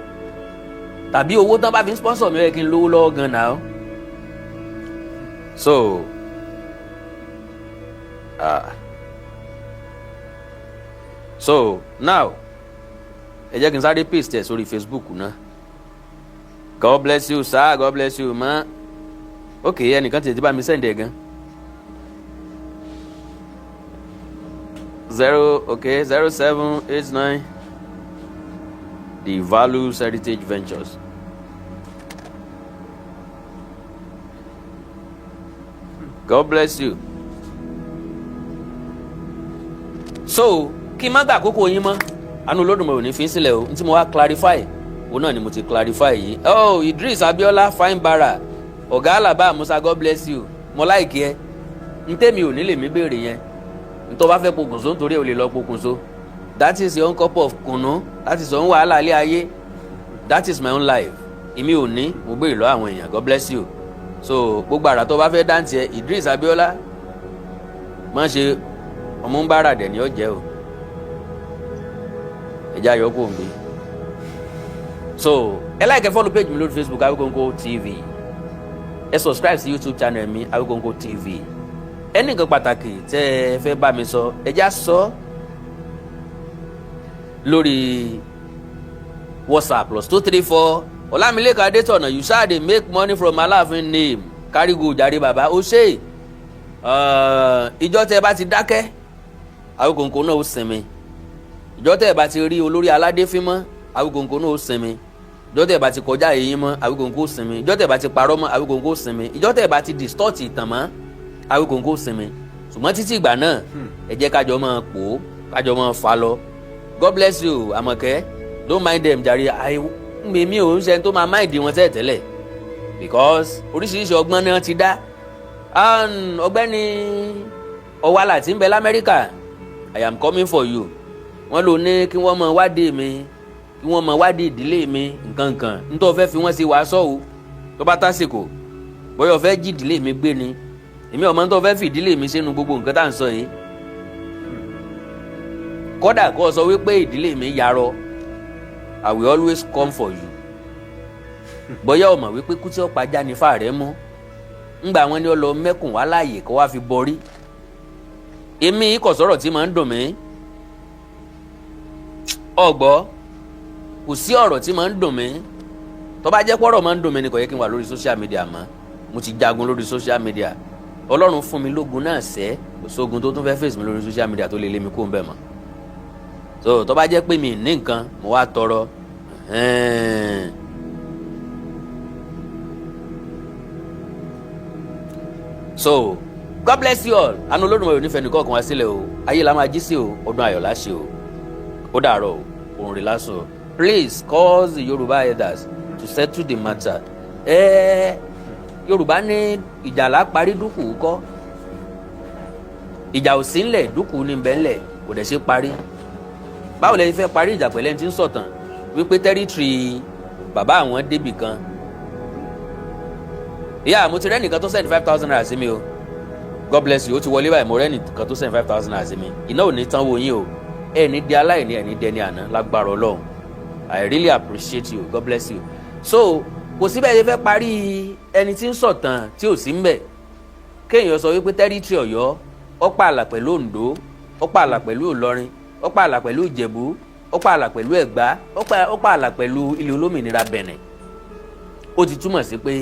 tàbí owó tán bá fi sponsor mi rẹ̀ kí n lówó lọ́wọ́ gan náà. So now ẹ jẹ́ kí n sáré paste ẹ̀ sórí Facebook náà. God bless you sir, God bless you ma. Ok, ẹnìkan tètè bá mi send ẹ̀ gan. 0789 The Values Heritage Ventures. God bless you. So kí n má gbà àkókò yín mọ́ àánú Olódùmarè ò ní fi sílẹ̀ o. N tí mo wá clarify òun náà ni mo ti clarify yìí. Idris Abiola fine bara ọ̀gá Alaba Musa, God bless you. Mo láìkí ẹ. N tẹ́mi ò ní lè mí béèrè yẹn. N tó bá fẹ́ pokùnso nítorí ò lè lọ pokùnso. That is your own cup of kùnú. That is your own wàhálà ilé ayé. That is my own life. Èmi ò ní mo béèrè lọ àwọn èèyàn. God bless you. So gbogbo àrà tó bá fẹ́ dáǹtì ẹ Idris Abiola má ṣe ọmọ ń bára dẹ̀ ní ọ̀jẹ́ o. Ẹja ayọ́kù mi. So ẹ like ẹ follow page mi lórí Facebook Awikoko TV. Ẹ subscribe sí YouTube channel mi Awikoko TV. Ẹnìkan pàtàkì tẹ́ ẹ fẹ́ bá mi sọ ẹja sọ lórí WhatsApp +234 Ọlámilékan Adétọ̀nà you sha dey make money from Aláàfin name carry go jàre bàbá ó ṣe ìjọ tẹ́ bá ti dákẹ́ Awikoko náà ó sinmi. Ìjọ tẹ́ bá ti rí olórí aládé fín mọ́ Awikoko náà ó sinmi. Ìjọ tẹ́ bá ti kọjá èyí mọ́ Awikoko ó sinmi. Ìjọ tẹ́ bá ti parọ́ mọ́ Awikoko ó sinmi. Ìjọ tẹ́ bá ti distort ìtàn mọ́ Awikoko ó sinmi. Ṣùgbọ́n títí ìgbà náà ẹ jẹ́ kájọ máa pò ó kájọ máa fà lọ. God bless you Àmọ̀kẹ́, don't mind them jàre. Mi ò ń ṣe tó máa mind wọn tẹ́lẹ̀ because oríṣiríṣi ọgbọ́n náà ti dá. Ọ̀gbẹ́ni Ọ̀wálà tí ń bẹ l'Amẹ́ríkà, I am coming for you. Wọ́n lò ní kí wọ́n mọ wádìí mi, kí wọ́n mọ wádìí ìdílé mi nǹkankan. Nítorí fẹ́ fi wọ́n sí wàásọ̀ o tó bá tásìkò. Bóyá fẹ́ jí ìdílé mi gbé ni. Èmi ọmọ tó fẹ́ fi ìdílé mi sínú gbogbo nǹkan tá à ń sọ yìí. Kódà kó sọ wípé ìdílé mi yarọ, I will always come for you. Bóyá o mọ̀ wípé kú tí ó pajá ní fàárẹ̀ mú. Ńgbà wọn ni ó lọ mẹ́kùn wá láàyè kó wá fi borí. Èmi kò sọ̀rọ̀ tí máa ń dùn mí. Ọ̀gbọ́ kò sí ọ̀rọ̀ tí máa ń dùn mí. Tó bá jẹ́ pọ̀rọ̀ máa ń dùn mí ni kò yẹ kí n wà lórí social media mọ́. Mo ti jagun lórí social media. Ọlọ́run fún mi lógun náà sẹ́. Kò sógun tó tún fẹ́ face mi lórí social media tó lè lé mi kó ń bẹ̀ mọ́. So tó bá jẹ́ pé mi ní nǹkan mo wá tọrọ. So God bless you all. Àánú Olódùmarè onífẹ̀ẹ́ nìkan kan wá sílẹ̀ o. Ayé la máa jí sí o. Ọdún ayọ̀ láṣẹ o. Ó dàárọ̀ o. Òun rè lásán. Please call the Yoruba elders to settle the matter. Yorùbá ní ìjàlá parí dúkù kọ́. Ìjà ò sí ńlẹ̀ dúkù ní bẹ́ńlẹ̀ kò dẹ̀ ṣe parí. Báwo lẹ fẹ́ parí ìjà pẹ̀lẹ́ tí ń sọ̀tàn wípé tẹ́rítìrì bàbá àwọn débì kan. Ìyá mo ti rẹ́nìkan tó send 5,000 naira sí mi o. God bless you. Ó ti wọlé báyìí mo rẹ́nìkan tó send 5,000 naira sí mi. Iná ò ní tán wo yín o. Ẹni di aláìní ẹni dẹni àná lágbára Ọlọ́run. I really appreciate you. God bless you. So kò síbẹ̀ yẹn fẹ́ parí ẹni tí ń sọ̀tàn tí ò sí ń bẹ̀. Kéèyàn sọ wípé tẹ́rítìrì Ọ̀yọ́ ó pààlà pẹ̀lú Oǹdó, ó pààlà pẹ̀lú Ìlọrin, ó pààlà pẹ̀lú Ìjẹ̀bú, ó pààlà pẹ̀lú Ẹ̀gbá, ó pààlà pẹ̀lú ilẹ̀ olómìnira Bẹ̀nẹ̀. Ó ti túmọ̀ sí pé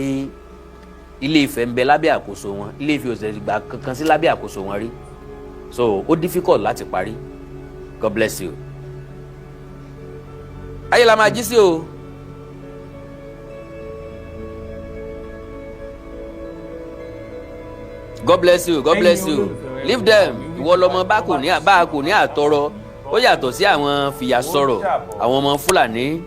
Ilé Ifẹ̀ ń bẹ lábẹ́ àkóso wọn, Ilé Ifẹ̀ ò sì gbà kankan sí lábẹ́ àkóso wọn rí, so ó difficult láti parí. God bless you. Ayé la máa jí sí o. God bless you, God bless you. Leave them. Ìwọ lọmọ bá kò ní àtọrọ. Ó yàtọ̀ sí àwọn fìyà sọ̀rọ̀, àwọn ọmọ Fúlàní